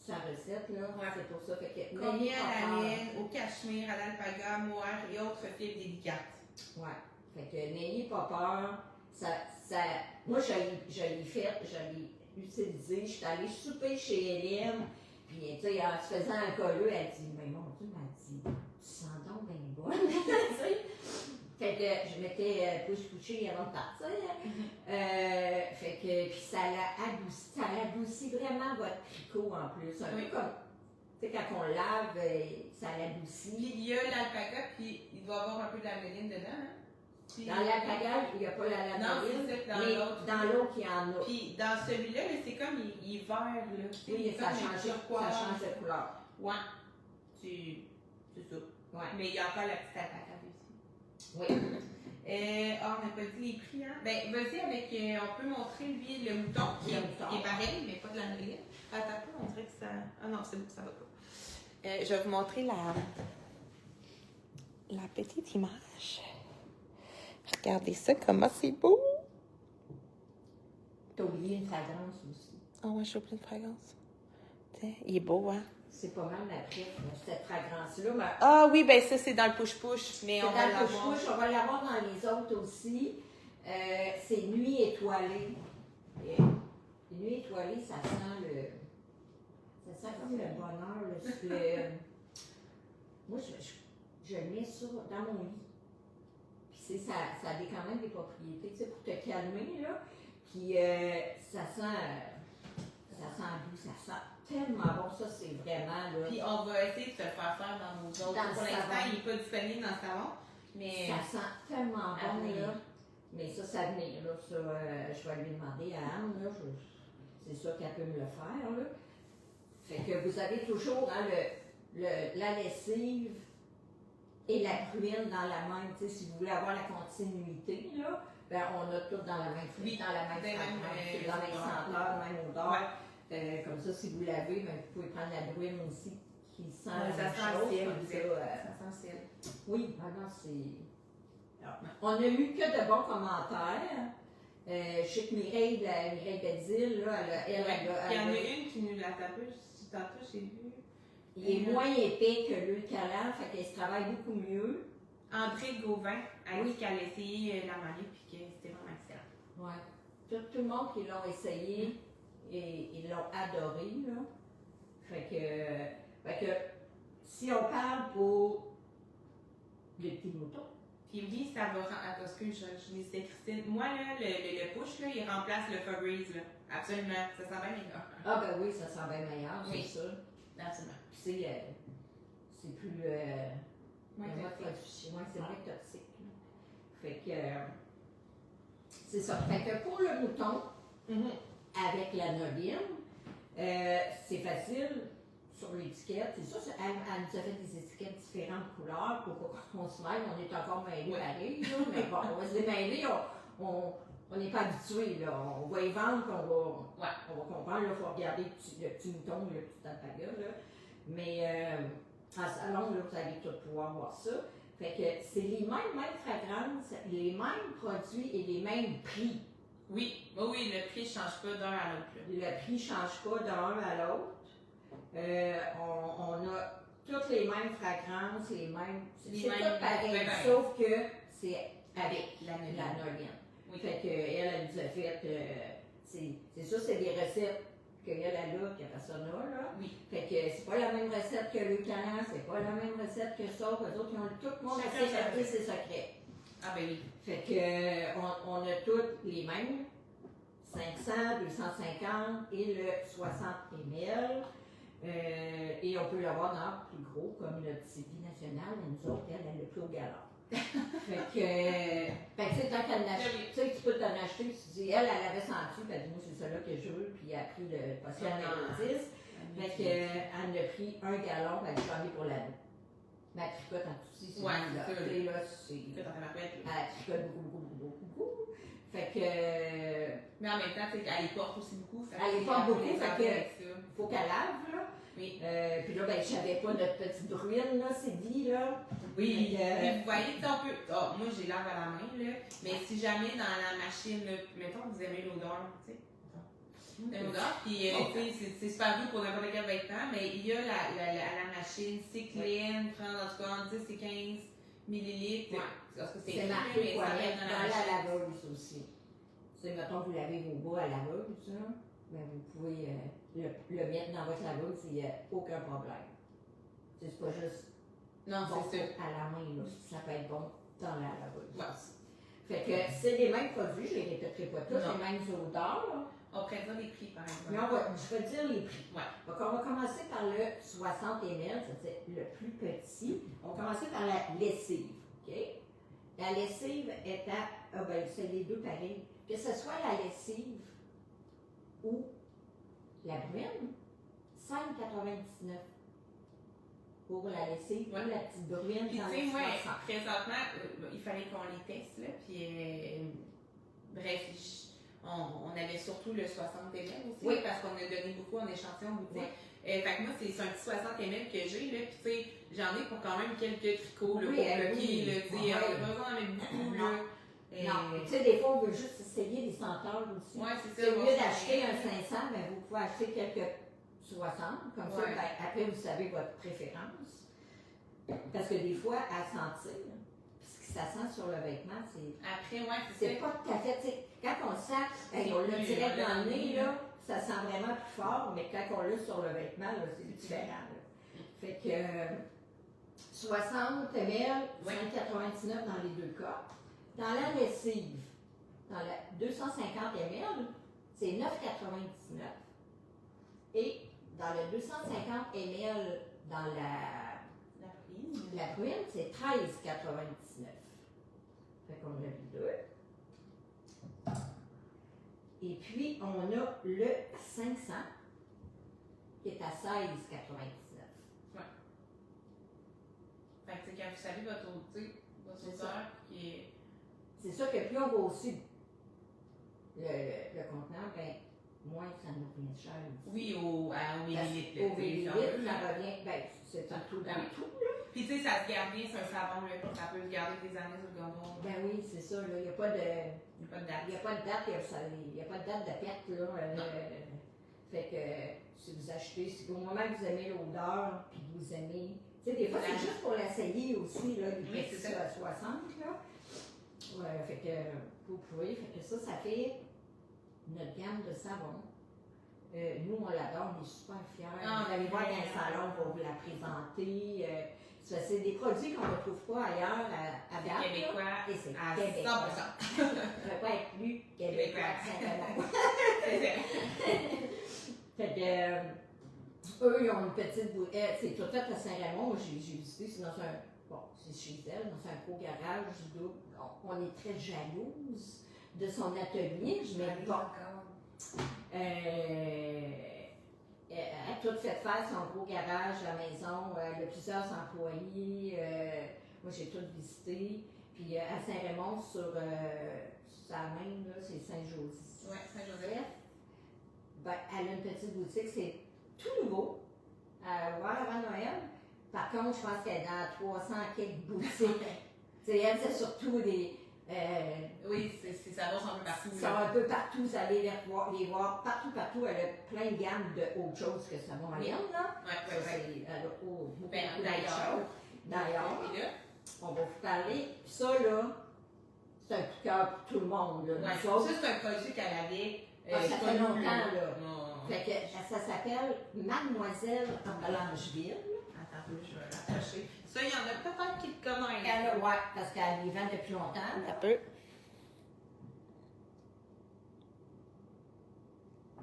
Sa recette, là, Ouais. c'est pour ça. Fait que, Combien à la peur. laine, au cachemire, à l'alpaga, mohair et autres fibres délicates. Ouais. Fait que n'ayez pas peur. Moi, je l'ai utilisé. Je suis allée souper chez Hélène. Puis, tu sais, en se faisant un colleux, elle dit, mais mon Dieu, elle dit, tu sens donc bien bonne. Tu sais. Fait que je m'étais couchée avant de partir. Fait que, puis ça l'adoucit vraiment votre tricot en plus. Un peu comme, tu sais, quand on lave, ça Puis l'adoucit. il y a l'alpaga, puis il doit y avoir un peu d'alvéline dedans. Hein? Puis, Dans l'alpaga, il n'y a pas la Non, lanoline, c'est ça, dans mais l'autre. dans l'autre, il y en a. Puis dans celui-là, là, c'est comme il est vert. Là. Oui, ça change de couleur. Ouais. C'est ça. Ouais. Mais il y a encore la petite alpaga aussi. Oui. On n'a pas dit les prix, hein? Ben, vas-y avec, on peut montrer, lui, le mouton, qui est pareil, mais pas de l'anoline. Attends un peu, on dirait que ça... Ah non, c'est bon, ça va pas. Je vais vous montrer la petite image. Regardez ça, comment c'est beau! T'as oublié une fragrance aussi. Ah ouais, j'ai oublié une fragrance. Tiens, il est beau, hein? C'est pas mal ma préf, cette fragrance-là. Mais Ah oui, ben ça, c'est dans le push-push, mais c'est on dans va le l'avoir. push-push, on va l'avoir dans les autres aussi. C'est nuit étoilée. Nuit étoilée, ça sent comme le bonheur. Moi, je le mets ça dans mon lit. Puis ça a quand même des propriétés, tu sais, pour te calmer, là. Puis ça sent doux, ça sent tellement bon. Ça, c'est vraiment, là. Puis on va essayer de te le faire faire dans nos autres. Dans le Pour l'instant, salon. il n'est pas disponible dans le salon, mais... Ça sent tellement à bon, venir. là. Mais ça venir, là. Ça, je vais lui demander à Anne, là. C'est sûr qu'elle peut me le faire, là. Fait que vous avez toujours hein, la lessive et la pruine dans la même, tu sais, si vous voulez avoir la continuité, là, ben on a tout dans la même Oui, dans la même fragrance, dans la même senteur, même odeur. Ouais. Comme ça, si vous lavez, ben, vous pouvez prendre la bruine aussi qui sent Ouais, la ça même sent le chose, ciel, comme ça, ça sent le ciel. oui, vraiment, c'est... On n'a eu que de bons commentaires. Je sais que Mireille Bédil, là, Il y en a une qui nous l'a tapé, tantôt j'ai vu. il est moins épais que l'Eucalan, fait qu'il se travaille beaucoup mieux. André Gauvin a dit qu'elle a essayé la mariée puis que c'était vraiment excellent. Ouais. Tout le monde qui l'ont essayé, ils l'ont adoré, là. Fait que si on parle pour les petits moutons, Puis oui, ça va rendre. Parce que je disais Christine. Moi, là, le push, là, il remplace le Febreze, là. Absolument. Ça sent bien meilleur. ah ben oui, ça sent bien meilleur, Oui. c'est sûr. Absolument. Puis c'est plus... Moins c'est moins toxique. Là. Fait que... c'est ça. Fait que pour le mouton, avec la noline, c'est facile. sur l'étiquette. C'est ça, elle nous a fait des étiquettes différentes couleurs pour qu'on se mêle. On est encore mêlés pareil, là, mais bon, on va se démêler. On n'est pas habitué, là. On va y vendre, on va comprendre. Il faut regarder le petit mouton, le petit alpaga, là. Mais en salon, là, vous allez tout pouvoir voir ça. Fait que c'est les mêmes fragrances, les mêmes produits et les mêmes prix. Oui, le prix ne change pas d'un à l'autre. Le prix ne change pas d'un à l'autre. On a toutes les mêmes fragrances, les mêmes. C'est tout pareil, sauf que c'est avec la Nolienne. Oui. Fait qu'elle nous a fait. C'est ça, c'est des recettes qu'elle a là, que personne n'a, là. Oui. Fait que c'est pas la même recette que le Calan, c'est pas la même recette que ça. Eux autres, ils ont tout le monde a gardé ses secrets. Ah ben oui. Fait que on a toutes les mêmes. 500, 250 et le 60 ml. Et on peut l'avoir dans plus gros, comme notre CD national, mais nous autres, elle a le plus au galop. Fait que, tu sais, tant qu'elle l'achète, tu sais, tu peux t'en acheter, tu dis, elle avait senti, ben, moi, c'est celle-là que je veux, puis elle a pris le potion d'indice. Fait qu'elle a pris 1 gallon, ben, j'en ai pour l'année. Mais elle tricote en tout ci, c'est là. C'est elle tricote beaucoup. Fait que. Mais en même temps, elle les porte aussi beaucoup. Elle les porte beaucoup, fait que. Faut qu'elle lave, là. Oui. Puis là, ben, je savais pas notre petite druine, là, c'est dit, là. Oui. Mais vous voyez, on peut. Oh, moi, j'ai lave à la main, là. Mais si jamais dans la machine, là, mettons, vous aimez l'odeur, tu sais. L'odeur, puis c'est super doux pour n'importe quel vêtement, mais il y a à la machine, c'est clean, prendre en tout cas 10 et 15 millilitres. Ouais. Parce que c'est marqué quoi mettre dans la laveuse aussi. C'est, mettons, vous lavez vos bas à la laveuse, là, ben, vous pouvez le mettre dans votre laveuse, il n'y a aucun problème. C'est pas juste non, bon c'est à la main, là. Ça peut être bon dans la laveuse. Ouais. Fait que c'est les mêmes produits, je ne les répéterai pas tous, les mêmes odeurs, là. On présente les prix, par exemple. Mais je vais dire les prix. Ouais. Donc, on va commencer par le 60 ml, c'est le plus petit. On va commencer par la lessive. OK? La lessive est à. C'est les deux pareils. Que ce soit la lessive ou la bruine, 5,99 pour la lessive ou la petite bruine. Puis, tu sais, moi, présentement, il fallait qu'on les teste, là. Puis, bref, on avait surtout le 60 ml aussi, parce qu'on a donné beaucoup en échantillon boutique. Fait que moi, c'est un petit 60 ml que j'ai, là, puis tu sais, j'en ai pour quand même quelques tricots, là, pour bloquer, là, tu sais, on a besoin d'en mettre beaucoup, là. Non, tu sais, des fois, on veut juste essayer des senteurs aussi. Ouais, c'est ça. Au lieu d'acheter un 500, ben, vous pouvez acheter quelques 60, comme ça, ben, après, vous savez votre préférence. Parce que des fois, à sentir, ça sent sur le vêtement, c'est. Après, c'est pas tout à fait, tu sais, quand on le sent, on le direct dans le nez, là, ça sent vraiment plus fort, mais quand on l'a sur le vêtement, là, c'est différent, là. Fait que 60 ml, 5,99 dans les deux cas. Dans la lessive, dans la 250 ml, c'est 9,99. Et dans le 250 ml, dans la pruine, c'est 13,99. Fait qu'on a vu deux. Et puis, on a le 500, qui est à 16,99. Ouais. Fait que quand vous savez votre odeur qui est. C'est ça que plus on va aussi le contenant, ben, moins ça nous revient cher. Oui, au millilitre. Au millilitre, ça revient, ben, c'est un tout dans tout, là. Puis tu sais, ça se garde bien, c'est un savon, là, ça peut se garder des années sur le gandon. Ben oui, c'est ça, là, il n'y a pas de... Il n'y a pas de date. Il n'y a pas de date, il n'y a pas de date de perte, là. Fait que, si vous achetez, si au moment que vous aimez l'odeur, puis que vous aimez... Tu sais, des fois, c'est juste pour l'essayer aussi, là, les petits à 60, là. Ouais, fait que, vous pouvez, fait que ça fait notre gamme de savon. Nous, on l'adore, on est super fiers. Vous allez voir dans le salon, on va vous la présenter. C'est des produits qu'on ne retrouve pas ailleurs à date. Québécois. Et c'est à québécois. 100%. Ça ne peut pas être plus québécois que Fait que, eux, ils ont une petite boutique. C'est tout fait à Saint-Raymond. Moi, j'ai visité, c'est dans un. Bon, c'est chez elle, dans un gros garage double. On est très jalouse de son atelier. Je mets bon. Elle tout fait faire son gros garage à la maison. Elle a plusieurs employés. Moi, j'ai tout visité. Puis à Saint-Raymond, sur sa main, là, c'est Saint-Joseph. Oui, Saint-Joseph. Ben, elle a une petite boutique, c'est tout nouveau. Voilà, avant Noël. Par contre, je pense qu'elle est dans 300 quelques boutiques. Elle, c'est surtout des. Oui, ça va un peu partout. Ils sont un peu partout, vous allez les voir partout. Elle a plein de gammes de autre chose que ça moyenne, là. Oui. Elle a beaucoup D'ailleurs. D'ailleurs, on va vous parler. Ça, là, c'est un coup de cœur pour tout le monde, là. Ouais, ça, c'est un projet qu'elle avait. Ça fait longtemps, là. Non. Fait que ça s'appelle Mademoiselle en Blancheville. Attends, je vais l'attacher. Ça, il y en a peut-être qui te commandent. Oui, parce qu'elle les vend depuis longtemps. Ça peut.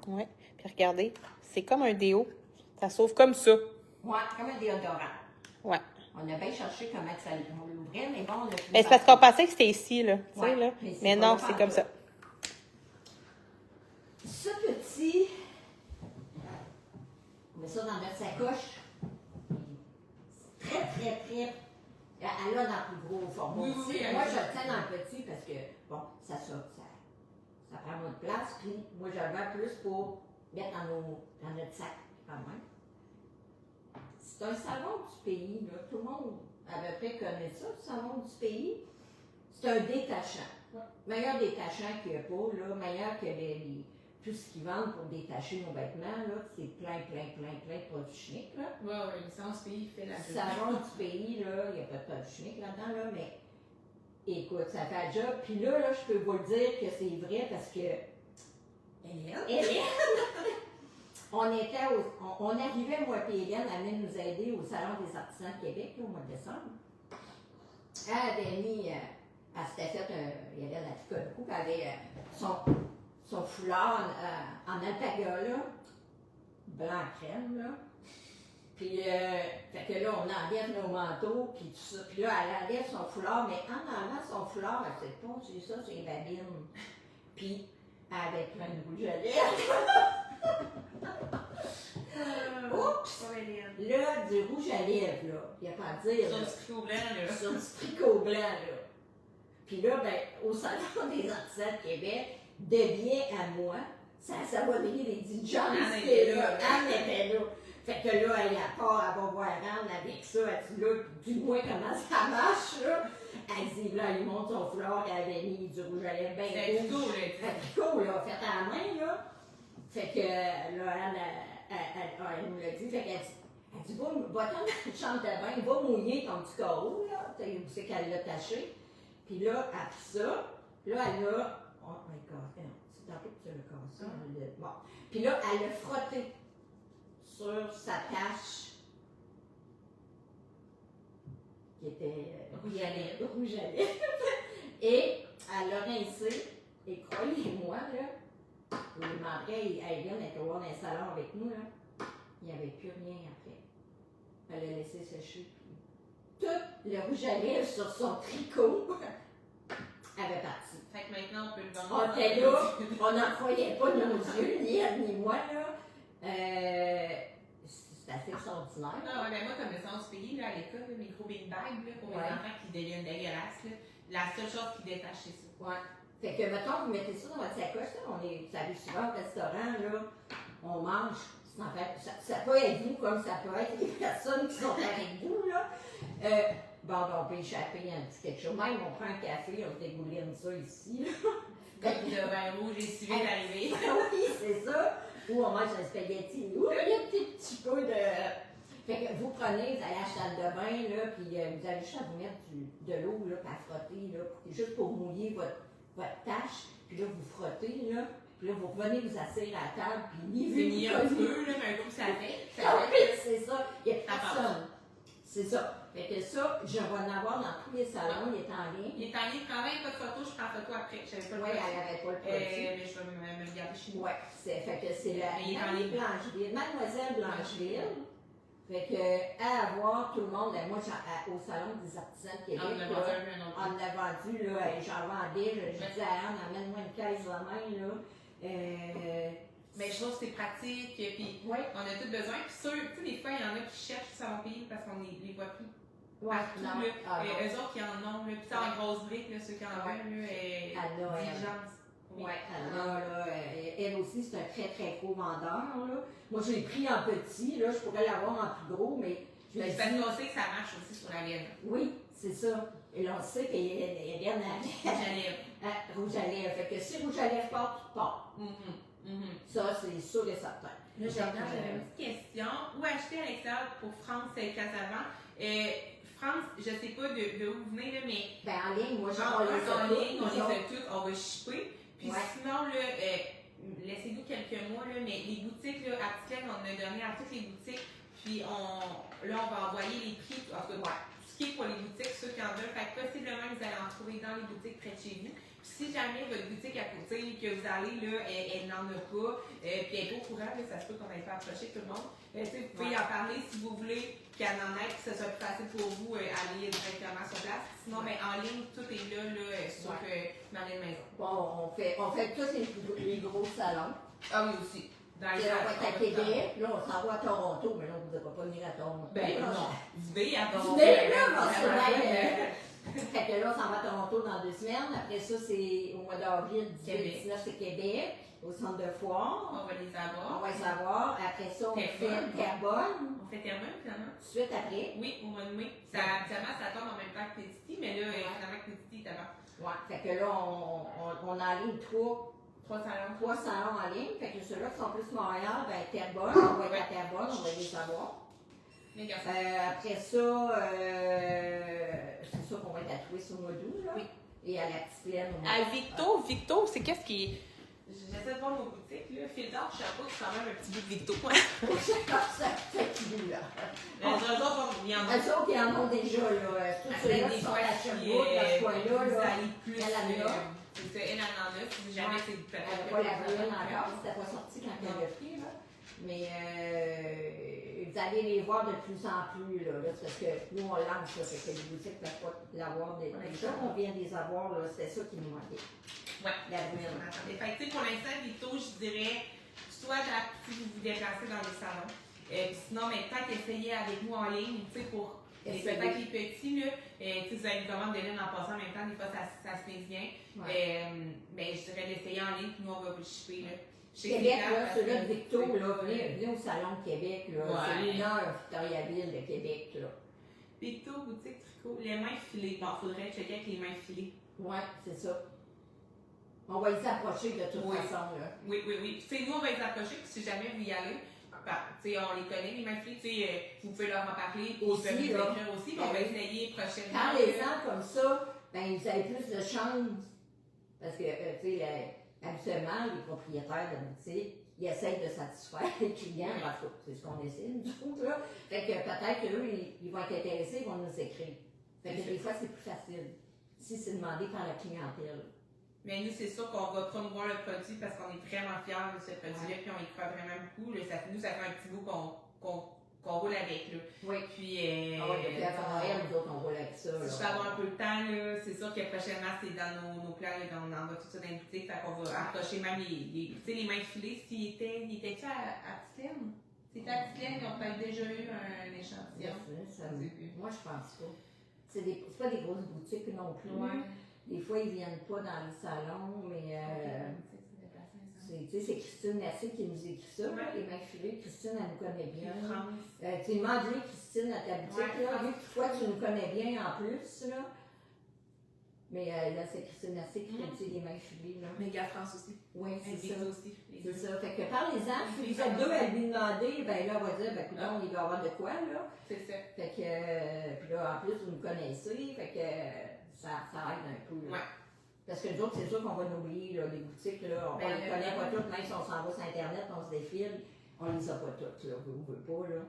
Oui. Puis regardez, c'est comme un déo. Ça s'ouvre comme ça. Oui, comme un déodorant. Ouais. On a bien cherché comment ça l'ouvrait, mais bon, on a pu. Mais c'est parce qu'on pensait que c'était ici, là. Tu sais, là. Mais Mais non, c'est comme ça. Ce petit, on met ça dans notre sacoche. Très. Elle a dans le plus gros format. Oui, moi, je le tiens dans le petit parce que, bon, ça prend moins de place. Puis, moi, je le veux plus pour mettre dans notre sac, quand même. C'est un savon du pays, là. Tout le monde, à peu près, connaît ça, le savon du pays. C'est un détachant. Meilleur détachant qu'il n'y a pas, là. Meilleur que tout ce qu'ils vendent pour détacher nos vêtements, là, c'est plein de produits chimiques, là. Oui, licence pays fait la job. Savon du pays, là, il n'y a pas de produits chimiques là-dedans, là, mais écoute, ça fait un job. Puis là, je peux vous le dire que c'est vrai parce que Hélène, on arrivait, moi et Hélène, elle venait nous aider au Salon des artisans de Québec, là, au mois de décembre. Elle avait mis, elle s'était fait Hélène a fait un coup, elle avait son foulard en alpaga, là, blanc crème, là. Puis, fait que là, on enlève nos manteaux, puis tout ça. Puis là, elle enlève son foulard, mais en enlevant son foulard, elle sait pas, c'est ça, c'est une babine. Puis, avec plein de rouge à lèvres. Oups! Là, du rouge à lèvres, là, il n'y a pas à dire. Sur du tricot blanc, là. Sur du tricot blanc, là. Puis là, ben, au Salon des artisans de Québec, de bien à moi, ça va venir les dirigeants. Anne était là. Anne était là. Fait que là, elle a part, elle va voir Anne avec ça. Elle dit là, dis-moi comment ça marche, là. Elle dit là, il monte son foulard, elle avait mis du rouge à lèvres bien rouge. C'est un tricot, là, fait à la main, là. Fait que là, Anne, elle nous l'a dit. Fait qu'elle dit, va-t'en dans la chambre de bain, va mouiller ton petit carreau, là. Tu sais, où c'est qu'elle l'a taché. Puis là, après ça, là, elle a. Oh my God, c'est tantôt que tu le cassé. Bon. Puis là, elle a frotté sur sa tache qui était rouge à lèvres. Et elle a rincé. Et croyez-moi, là, je demanderais à Hélène d'être voir dans le salon avec nous, là, il n'y avait plus rien après. Elle a laissé sécher. Tout le rouge à lèvres sur son tricot avait parti. Fait que maintenant, on peut le vendre. On était là, on n'en croyait pas nos yeux, ni elle ni moi, là. C'est assez extraordinaire. Non, mais moi, comme licence pays, là, à l'école, mes gros big bags, là, pour les enfants qui deviennent dégueulasses, là, la seule chose qui détache, c'est ça. Ouais. Fait que, mettons, vous mettez ça dans votre sacoche, là, ça arrive souvent au restaurant, là, on mange. En fait, ça peut être vous comme ça peut être les personnes qui sont avec vous, là. Bon, on peut échapper un petit quelque chose. Même, on prend un café, on dégouline ça ici, là. Comme le vin rouge et suivi d'arriver. Oui, c'est ça. Ou on mange un spaghetti. Ou il y a un petit peu de. Fait que vous prenez, vous allez à la salle de bain, là, puis vous avez juste à vous mettre de l'eau, là, puis à frotter, là, juste pour mouiller votre tâche. Puis là, vous frottez, là. Puis là, vous revenez vous asseoir à la table, puis ni un peu, là, mais un coup, ça fait. C'est ça. Il n'y a personne. C'est ça. Fait que ça, je vais en avoir dans tous les salons, il est en ligne. Il est en ligne, quand même, pas de photo, je prends photo après. Je savais pas Oui, elle n'avait pas le produit. Mais je vais me regarder chez moi. Oui, fait que c'est la Blancheville, Mademoiselle Blancheville. Fait que, à avoir tout le monde, moi, au Salon des artisans de Québec, on l'a vendu, là, j'en vendais, je disais à Anne, amène-moi une caisse de main, là. Mais je trouve que c'est pratique, puis Oui. on a tous besoin. Puis sûr, tu sais, des fois, il y en a qui cherchent le savon pays parce qu'on les voit plus Ouais, partout. non. Là. Ah, non. Eux autres qui en ont, là. Puis en grosse brique, là, ceux qui en veulent, là, diligence. Oui, elle aussi, c'est un très très gros vendeur. Là. Moi, je l'ai pris en petit, là, je pourrais l'avoir en plus gros, mais je me dis. Parce qu'on sait que ça marche aussi sur la lèvre. Oui, c'est ça. Et là, on sait qu'il y a rien à Rouge à lèvres. rouge à lèvres. Fait que si rouge à lèvres part, tu pars. Ça, c'est sûr et certain. Là, j'avais une petite question. Où acheter à l'extérieur pour France Casavant? France, je ne sais pas de où vous venez, là, mais. Ben, en ligne, moi, en ligne, on les a a toutes, on va shipper. Puis sinon, là, laissez-nous quelques mois, là, mais les boutiques, là, à Petite-Laine, on a donné à toutes les boutiques. Puis on va envoyer les prix, en tout cas, tout ce qui est pour les boutiques, ceux qui en veulent. Fait que possiblement, vous allez en trouver dans les boutiques près de chez vous. Puis si jamais votre boutique à côté, que vous allez, là, elle n'en a pas, puis elle est pas au courant, là, ça se peut qu'on ait pas approcher tout le monde. Vous pouvez en parler si vous voulez qu'il y en ait, que ce soit plus facile pour vous aller directement sur place. Sinon, ben, en ligne, tout est là, sur dans les maisons. Bon, on fait tous les gros salons. Ah oui, aussi. Dans les salons. On va être à Québec, là, on s'en va à Toronto, mais là, on ne vous a pas venir à Toronto. Ben non. Venez à Toronto. Venez là, fait que là, on s'en va à Toronto dans 2 semaines. Après ça, c'est au mois d'avril, 18-19, c'est Québec, au centre de foire. On va les avoir. On va les avoir. Après ça, on fait Terrebonne. On fait Terrebonne, finalement. Tout de suite après. Oui, au mois de mai. Habituellement, ça tombe en même temps que Petit, mais là, finalement, Petit est avant. Ouais, fait que là, on aligne 3 salons en ligne. Fait que ceux-là qui sont plus Montréal, ben Terrebonne, on va être à Terrebonne, on va les savoir. Après ça, c'est sûr qu'on va être à Twist au mois d'août, là. Oui. Et à la Petite-Laine au mois d'août. Victo, c'est qu'est-ce qui est. J'essaie de voir nos boutiques, là. Fil d'or, chapeau, c'est quand même un petit bout de Victo. Ce petit bout-là. Eux autres, il y en a. Eux autres, ils en ont déjà, là. Tous ceux-là qui sont à Sherbrooke, dans ce coin-là, là. Elle en a. C'est ça, elle en a. Si jamais c'est peut-être. Elle n'a pas la brune encore, c'était pas sorti quand elle l'a pris, là. Mais vous allez les voir de plus en plus, là, parce que nous, on lance, ça, fait que les boutiques ne peuvent pas l'avoir. Déjà, on vient de les avoir, là, c'était ça qui nous manquait. Oui. La brune. Fait que, pour l'instant, Victo, je dirais, soit si vous vous déplacez dans les salons, sinon, mais peut-être essayer avec nous en ligne, tu sais, pour peut-être les petits, là, vous avez une commande de laine en passant en même temps, des fois, ça se fait bien. Ouais. Mais je dirais l'essayer en ligne, puis nous, on va vous le shipper, là. Québec, là, ceux-là de Victo, là, venez au salon de Québec, là. C'est une heure Victoriaville de Québec, là. Victo, boutique tricot, les mains filées. Bon, faudrait checker avec les mains filées. Ouais, c'est ça. On va les approcher de toute façon, là. Oui. Tu sais, nous, on va les approcher, puis si jamais vous y allez, tu sais, on les connaît, les mains filées, tu sais, vous pouvez leur en parler, puis aussi, ils peuvent nous écrire aussi, puis on va essayer prochainement. Parlez-en comme ça, ben, vous avez plus de chance, parce que, tu sais, habituellement, les propriétaires de boutique, ils essayent de satisfaire les clients. Parce que c'est ce qu'on essaie, nous autres, là. Fait que peut-être qu'eux, ils vont être intéressés, ils vont nous écrire. Fait que des fois, c'est plus facile. Si c'est demandé par la clientèle. Mais nous, c'est sûr qu'on va promouvoir le produit parce qu'on est vraiment fiers de ce produit-là, puis on y croit vraiment beaucoup. Là, nous, ça fait un petit bout qu'on roule avec. Là. Oui. Puis, depuis avant Noël, nous autres, on roule avec ça. Si je peux avoir un peu de temps, là, c'est sûr que prochainement, c'est dans nos plans, là, on envoie tout ça dans les boutiques, fait qu'on va approcher même les mains filées. S'ils étaient-tu à Petite-Laine? C'était à Petite-Laine, ils ont peut-être déjà eu un échantillon. Moi, je pense pas. C'est pas des grosses boutiques non plus. Ouais. Des fois, ils viennent pas dans les salons, mais c'est Christine Nassé qui nous écrit ça, les mains filées. Christine, elle nous connaît bien. Tu demandes-lui, Christine, à ta boutique, là, vu que toi, tu nous connais bien en plus, là. Mais là, c'est Christine Nassé qui te dit les mains filées, là. Mais Gars France aussi. Oui, c'est ça. Aussi. C'est ça. Fait que parlez-en, si vous êtes deux à lui demander, ben là, on va dire, ben écoute, il doit y avoir de quoi, là. C'est ça. Fait que, puis là, en plus, vous nous connaissez, fait que ça aide un peu, là. Parce que nous autres, c'est sûr qu'on va nous oublier, là, les boutiques, là, on ne les connaît pas toutes, même si on s'en va sur Internet, on se défile, on les a pas toutes, là, on veut pas, là.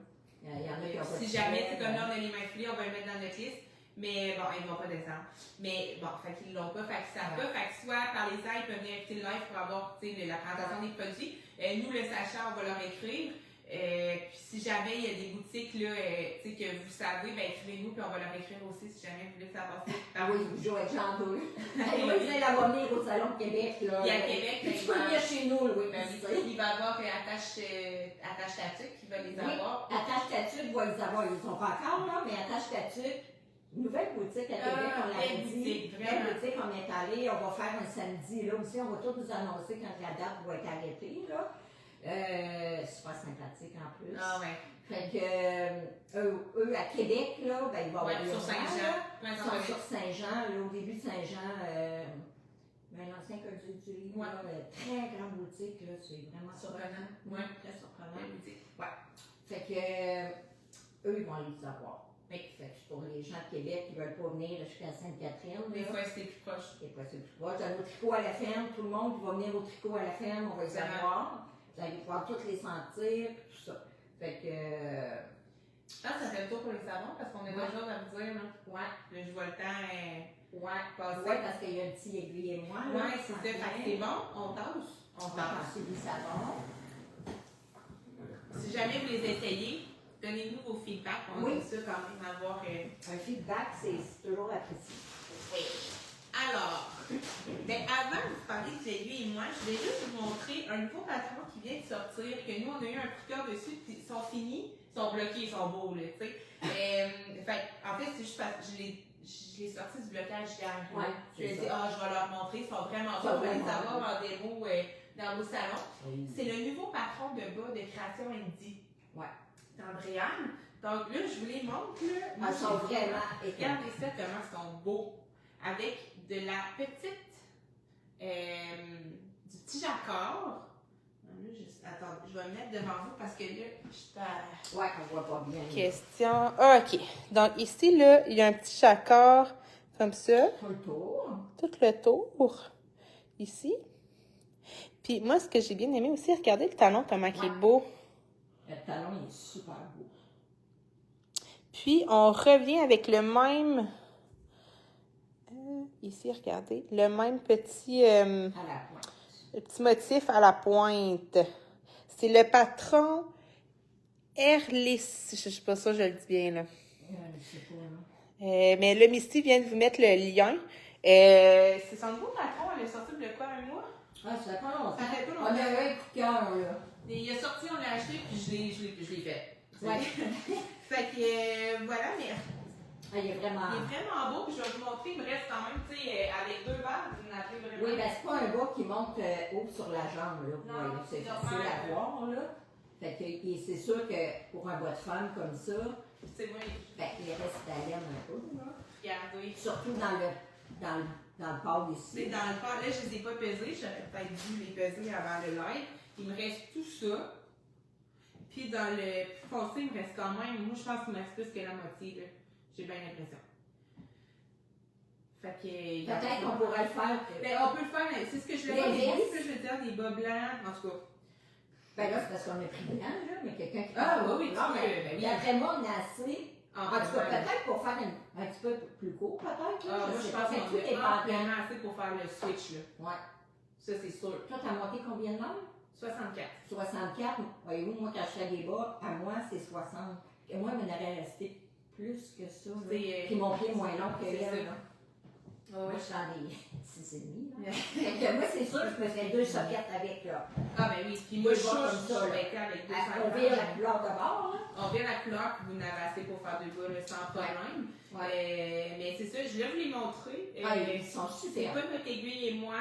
Il y en a qui ont pas. Si jamais, c'est comme là, on a les mains filées, on va les mettre dans notre liste. Mais bon, ils ne vont pas descendre. Mais bon, fait qu'ils l'ont pas, fait qu'ils savent pas. Fait que soit par les aides, ils peuvent venir écouter le live pour avoir la présentation des produits. Nous, le sachant, on va leur écrire. Puis si jamais il y a des boutiques là, que vous savez, ben écrivez-nous, puis on va leur écrire aussi si jamais vous voulez que ça passe. Ah oui, Joël Chandoul. Vous allez la venir au Salon de Québec, là. Il y a Québec, tu peux venir chez nous, oui. Il il va avoir Attache ta tuque qui va les avoir. Attache ta tuque va les avoir. Ils ne sont pas encore là, mais Attache ta tuque, nouvelle boutique à Québec, on l'avait dit. Belle boutique, on est allé. On va faire un samedi. Là aussi, on va tout vous annoncer quand la date va être arrêtée. Là. Super sympathique en plus. Ah ouais. Fait que eux à Québec, là, ben, ils vont avoir sur Saint-Jean. Ils sont sur Saint-Jean, là, au début de Saint-Jean, l'ancien Code du Livre, très grande boutique, là, c'est vraiment surprenant. Oui, très surprenant. Boutique. Ouais. Fait que eux, ils vont les avoir. Fait que pour les gens de Québec qui ne veulent pas venir jusqu'à Sainte-Catherine. Des fois, c'est plus proche. Des fois, c'est plus proche. Dans nos tricots à la ferme, tout le monde qui va venir au tricot à la ferme, on va les avoir. Vous allez pouvoir toutes les sentir, tout ça. Fait que. Ça fait le tour pour les savons parce qu'on a deux choses à vous dire. Là. Ouais. Là, je vois le temps passer. Ouais, parce qu'il y a un petit aiguille et moi. Ouais, c'est ça. Fait que c'est bon, on tasse. On va passer du savon. Si jamais vous les essayez, donnez-nous vos feedbacks. On aime ça quand même avoir. Un feedback, c'est toujours apprécié. Oui. Alors, avant de vous parler de l'aiguille et moi, je vais juste vous montrer un nouveau patron qui vient de sortir, que nous, on a eu un coup de cœur dessus, puis ils sont finis, ils sont bloqués, ils sont beaux, là, tu sais. En fait, c'est juste parce que je l'ai sorti du blocage hier. Ouais, je lui ai dit, je vais leur montrer, ils sont vraiment beaux, vous allez les avoir en démo dans vos salons. Oui. C'est le nouveau patron de bas de Création Indie. Ouais. D'Andréane. Donc là, je vous les montre, là. Ils sont vraiment regardez ça, comment ils sont beaux. Avec de la petite, du petit jacquard. Attends, je vais me mettre devant vous parce que là, je ouais, on voit pas bien. Question. Ah, OK. Donc ici, là, il y a un petit jacquard comme ça. Tout le tour. Tout le tour. Ici. Puis moi, ce que j'ai bien aimé aussi, regardez le talon, comment il est beau. Le talon, il est super beau. Puis, on revient avec le même... ici, regardez, le même petit, à la pointe. Le petit motif à la pointe. C'est le patron Erlis. Je sais pas ça, je le dis bien, là. Je sais pas, là. Mais là, Misty vient de vous mettre le lien. C'est son nouveau patron, elle est sortie de quoi, un mois? Ah, ça fait pas longtemps. Ça fait pas longtemps. On a eu un coup de cœur, là. Et il est sorti, on l'a acheté, puis je l'ai fait. Ouais. Fait que, voilà, mais... Il est vraiment beau, puis je vais vous montrer, il me reste quand même, tu sais, avec 2 balles, vous en avez vraiment... Oui, ben c'est pas un bas qui monte haut sur la jambe, là. Non, c'est facile à voir, là. Fait que c'est sûr que pour un bas de femme comme ça, c'est vrai. Ben, il reste à l'air un peu, là. Regardez. Surtout dans le pâle ici. C'est dans le pâle, là, je les ai pas pesés, j'aurais peut-être dû les peser avant le live. Il me reste tout ça. Puis dans le plus foncé, il me reste quand même, moi je pense qu'il me reste plus que la moitié, là. J'ai bien l'impression. Fait que... Peut-être qu'on pourrait le faire. Ben, on peut le faire, mais c'est ce que je voulais dire. Je veux dire, des bas blancs, en tout cas. Ben là, c'est parce qu'on a pris blanc, là, mais quelqu'un qui... Oui, non, mais d'après moi, on a assez. En tout cas, peut-être pour faire un petit peu plus court, peut-être. Moi, je pense qu'on est amplement assez pour faire le switch, là. Ouais. Ça, c'est sûr. Toi, t'as monté combien de nombre? 64. 64. Voyez-vous, moi, quand je fais des bas, à moi, c'est 60. Et moi, il m'en aurait resté plus que ça. Puis mon pied est moins long que elle. Moi, je suis dans les 6,5. Fait que moi, c'est sûr que je me ferais 2 sockets avec, là. Ah, ben oui. Puis moi, je suis avec 200. On vire la couleur de bord, là. On vire la couleur, puis vous n'avez assez pour faire 2 bas, sans problème. Mais c'est ça, je voulais vous les montrer. Ils sont super. C'est pas notre aiguille et moi.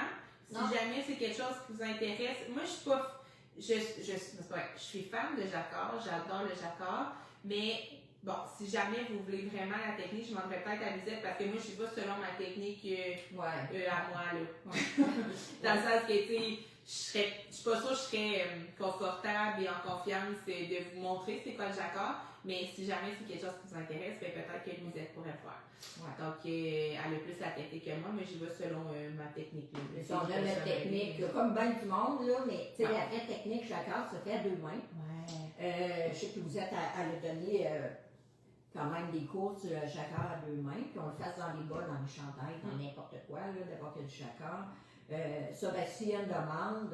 Si jamais c'est quelque chose qui vous intéresse, moi, je suis pas. Je suis fan de jacquard, j'adore le jacquard, mais. Bon, si jamais vous voulez vraiment la technique, je demanderais peut-être à Lisette parce que moi, je ne suis pas selon ma technique à moi. Là. Dans le sens que, tu sais, je suis pas sûre que je serais confortable et en confiance de vous montrer c'est quoi le jacquard, mais si jamais c'est quelque chose qui vous intéresse, peut-être que Lisette pourrait le faire. Ouais. Donc, elle a plus la technique que moi, mais j'y vais selon ma technique. On a notre technique, comme bien du monde, là, mais tu sais, la vraie technique jacquard se fait à 2 mains. Ouais. Je sais que vous êtes à le donner. Quand même des cours sur le jacquard à 2 mains, puis on le fasse dans les bas, dans les chandails, dans n'importe quoi, là, d'abord qu'il y a du jacquard. Ça, ben, s'il y a une demande,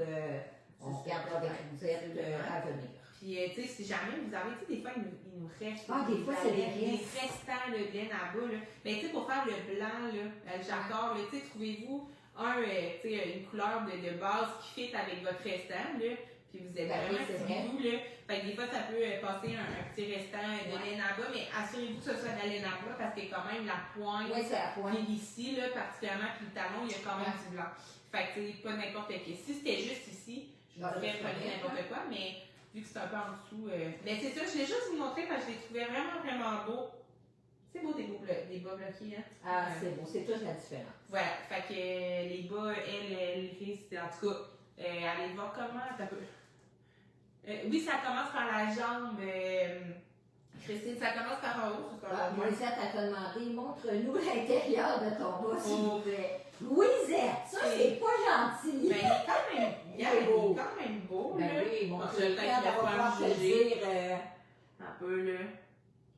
on regardera avec vous à venir. Puis, tu sais, si jamais vous avez, tu sais, des fois, il nous reste. Des fois, c'est des restants de laine à bas, là. Mais, tu sais, pour faire le blanc, là, le jacquard, tu sais, trouvez-vous une couleur de base qui fit avec votre restant, là. Puis vous êtes Ben oui, vraiment c'est vrai. doux, là. Fait que des fois, ça peut passer un petit restant de laine à bas, mais assurez-vous que ce soit de la laine à bas parce que quand même la pointe. Oui, c'est la pointe. Puis ici, là, particulièrement, puis le talon, il y a quand même du blanc. Fait que c'est pas n'importe quel. Si c'était juste ici, je vous dirais prenez n'importe quoi, mais vu que c'est un peu en dessous. Mais c'est ça, je voulais juste vous montrer parce que je les trouvais vraiment, vraiment beaux. C'est beau des bas bloqués, hein? Ah, c'est beau, c'est toute la différence. Voilà, fait que les bas, elle risque, en tout cas, allez voir comment ça peut. Oui, ça commence par la jambe. Christine, ça commence par en haut, c'est par en haut. Louisette, elle t'a demandé, montre-nous l'intérieur de ton bas, s'il vous plaît. Louisette, ça, c'est pas gentil. Ben, il est quand même beau, Ben là. oui, mon Bon, Dieu, peut-être elle va qu'il va pouvoir te falloir juger. dire, Un peu, là.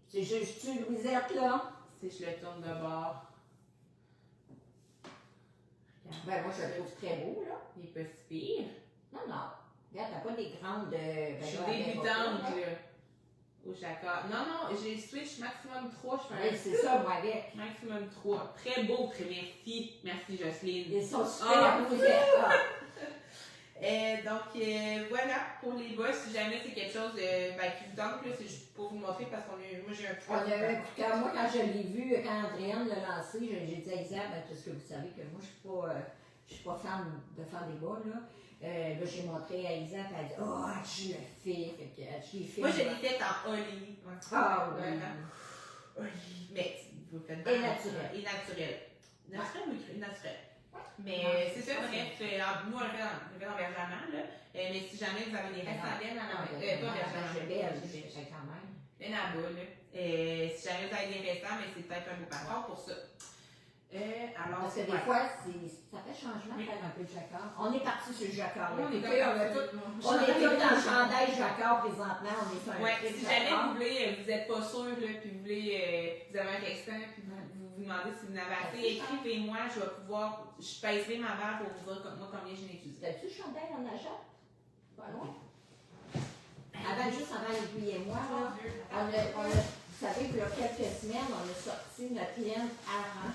c'est juste-tu, Louisette, là? Si je le tourne de bord. Ben, moi, je le trouve très beau, là. Il est pas si pire. Non, non. Regarde, t'as pas des grandes. Je suis débutante, là. Au jacquard. Non, j'ai switch maximum 3. Je fais Oui, c'est ça, moi, avec. maximum 3. Très beau, très merci. Merci, Jocelyne. Ils sont super, Louisette. Donc, voilà, pour les bas, si jamais c'est quelque chose qui vous tente, c'est juste pour vous montrer parce moi j'ai un On avait un coup de cœur. Moi, quand je l'ai vu, quand Andréane l'a lancé, j'ai dit à Isa, parce que vous savez que moi, je suis pas fan de faire des bas, là. Là, j'ai montré à Isa, elle a dit, oh, je le fais. Fait que je l'ai fait. Moi, je l'ai fait en olive. Ah oui. Olive. Mais vous le faites Et naturel. Et naturel. Naturel ou cru? Naturel. Mais c'est ça, bref, nous on le fait en bergerement, là. Mais si jamais vous avez des restes en laine, pas bergerement, c'est quand même. laine à bas, là. Si jamais vous avez des restants, mais c'est peut-être un beau patron pour ça. Alors, Parce que des fois, ça fait changement de faire un peu de jacquard. On est parti sur le jacquard. on est tous en chandail jacquard présentement. On est sur un ouais, prix de si jamais jacquard. vous voulez, vous n'êtes pas sûr, là, puis vous voulez, vous avez un restant, puis vous vous demandez si vous en avez assez, écrivez-moi, je vais pouvoir, je pèserai ma barre pour vous dire moi combien je n'ai utilisé. T'as-tu le chandail en achat? Pas loin. Juste avant l'aiguille et moi, là, vous savez, il y a quelques semaines, on a sorti notre laine Aran.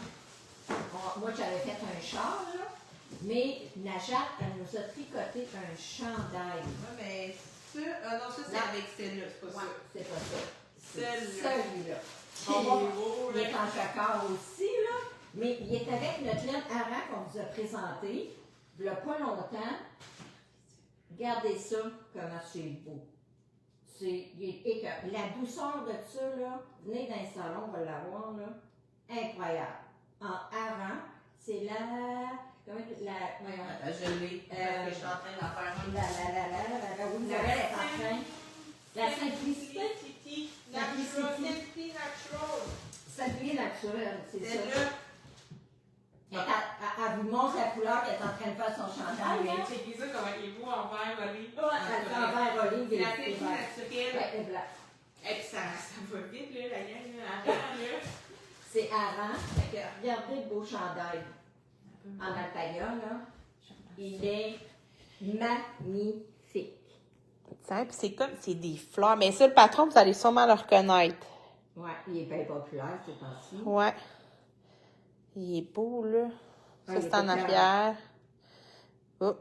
Moi, j'avais fait un char, là, mais Najat, elle nous a tricoté un chandail. Ouais, mais ça, non, ça c'est avec celle-là, c'est pas ça. C'est pas ça. Celui-là. Celui-là. Il est en jacquard aussi, là, mais il est avec notre laine Aran qu'on vous a présenté, il n'y a pas longtemps. Regardez ça, comment c'est beau. La douceur de ça, là, venez dans le salon, on va l'avoir, là, incroyable. En Aran, c'est voyons. Attends, je l'ai, parce que je suis en train d'en faire un. Oui, vous avez en train. La simplicité. Simplicity naturelle, c'est ça. Là, Elle vous montre la couleur qu'elle est en train de faire son chandail. mais checkez ça comment il est beau en vert olive. Elle fait en vert olive et La c'est technique vert. naturelle. Ouais, et blanc. Et puis ça va vite, là, la gang, là. Avant, là. C'est Aran. Regardez le beau chandail en alpaga, là. Il est magnifique. C'est des fleurs. Mais ça, le patron, vous allez sûrement le reconnaître. Ouais, il est bien populaire, ce temps-ci. Ouais. Il est beau, là. Ça, Ouais, c'est en arrière. Oh,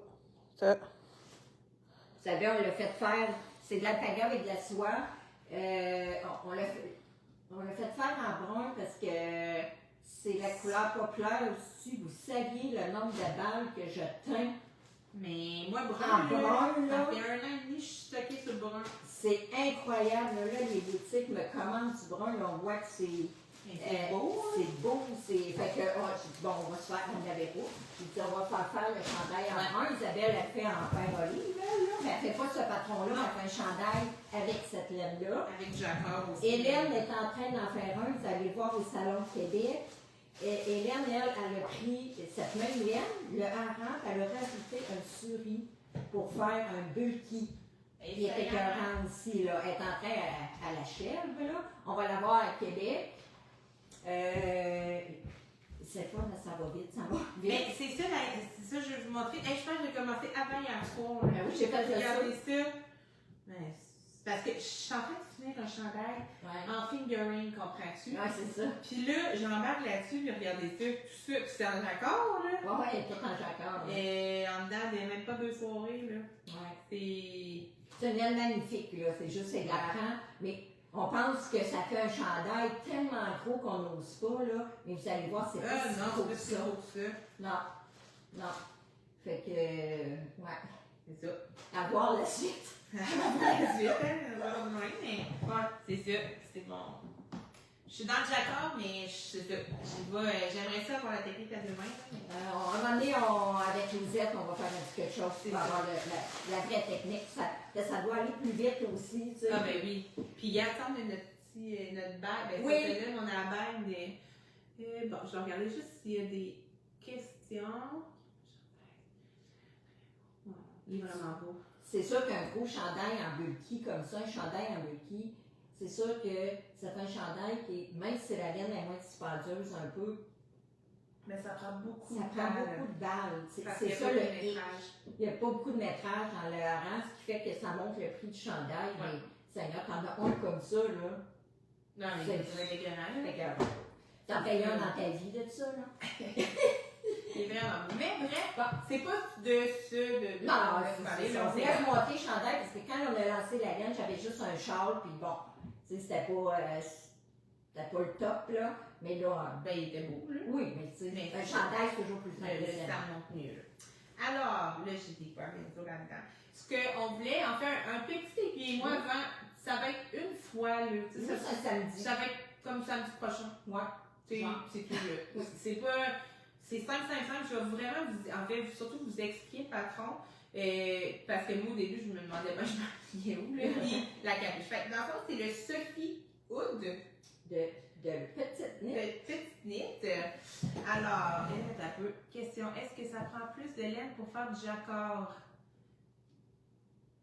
ça. Vous savez, on l'a fait faire, c'est de l'alpaga avec de la soie. On l'a fait faire en brun parce que c'est la couleur populaire aussi. Vous saviez le nombre de balles que je teins. Mais moi, brun, En brun, là. ça fait 1 an et demi que je suis stockée sur le brun. C'est incroyable. Là, les boutiques me commandent du brun. Là, on voit que c'est beau. C'est beau. Fait que, j'ai dit, bon, on va se faire un avait beau. J'ai dit, on va faire le chandail en brun. Isabelle, elle fait en fer olive, là, mais elle fait pas ce patron-là. Elle fait un chandail avec cette laine-là. Avec Jacquard aussi. Hélène est en train d'en faire un. Vous allez voir au Salon de Québec. Et Hélène, elle a pris cette même laine, le hareng, elle a rajouté un suri pour faire un bulky. Il est écœurant aussi, là. Elle est en train à la chèvre, là. On va la voir à Québec. C'est pas, ça va vite, ça va vite. Mais c'est ça, je vais vous montrer. Je pense que j'ai commencé avant hier soir. Ben oui, j'ai fait ça. Regardez ça. Mais parce que je suis en train de finir un chandail en fingering, comprends-tu? Ouais, c'est ça. Puis là, j'embarque là-dessus, puis regardez ça, tout ça, puis c'est en accord, là. Ouais, elle est toute en jacquard. Et en dedans, il n'y a même pas 2 soirées, là. Ouais. C'est C'est une laine magnifique, là. C'est juste, c'est de la cran, mais on pense que ça fait un chandail tellement gros qu'on n'ose pas, là. Mais vous allez voir, c'est pas si gros que ça. Non, non. Fait que, ouais. C'est ça. À voir la suite. La suite, mais c'est ça. C'est bon. Je suis dans le jacquard, mais j'aimerais ça avoir la technique à deux mains. À un moment donné, avec Lisette, on va faire un petit quelque chose pour avoir la vraie technique. Ça doit aller plus vite aussi, tu sais. Ah, ben oui. Puis, il attend notre bague. Ben, oui. Là, on a la bague. Bon, je vais regarder juste s'il y a des questions. Il est vraiment beau. C'est sûr qu'un gros chandail en bulky comme ça, un chandail en bulky, c'est sûr que ça fait un chandail qui, même si la laine est moins dispendieuse un peu, mais ça prend beaucoup de balles. C'est ça le métrage. Il n'y a pas beaucoup de métrage dans le hareng, ce qui fait que ça monte le prix du chandail. Ouais. Mais Seigneur, t'en as un comme ça, là. Non, mais c'est dégueulasse. T'en payes un dans ta vie de ça, là. C'est vraiment beau. Mais bref, c'est pas de ce. Non, c'est ça. On voulait remonter le chandail parce que quand on a lancé la laine, j'avais juste un châle, puis bon, tu sais, c'était pas le top, là. Mais là. Ben, il était beau, là. Oui, mais tu sais, un chandail, c'est toujours plus intéressant. Ça monte mieux, là. Alors, là, j'ai dit quoi, bien sûr, là-dedans. Ce qu'on voulait, en fait, un petit aiguille-moi avant, ça va être une fois, là. Juste un samedi. Ça va être comme samedi prochain. Ouais. C'est tout, là. C'est pas. C'est 5-5-5, je vais vraiment surtout vous expliquer, patron, parce que moi, au début, je me demandais, je m'appuyais où, là, puis la capuche. Fait que dans le fond, c'est le Sophie Hood. De petite knit. De petite knit. Alors, un peu. Question, est-ce que ça prend plus de laine pour faire du jacquard?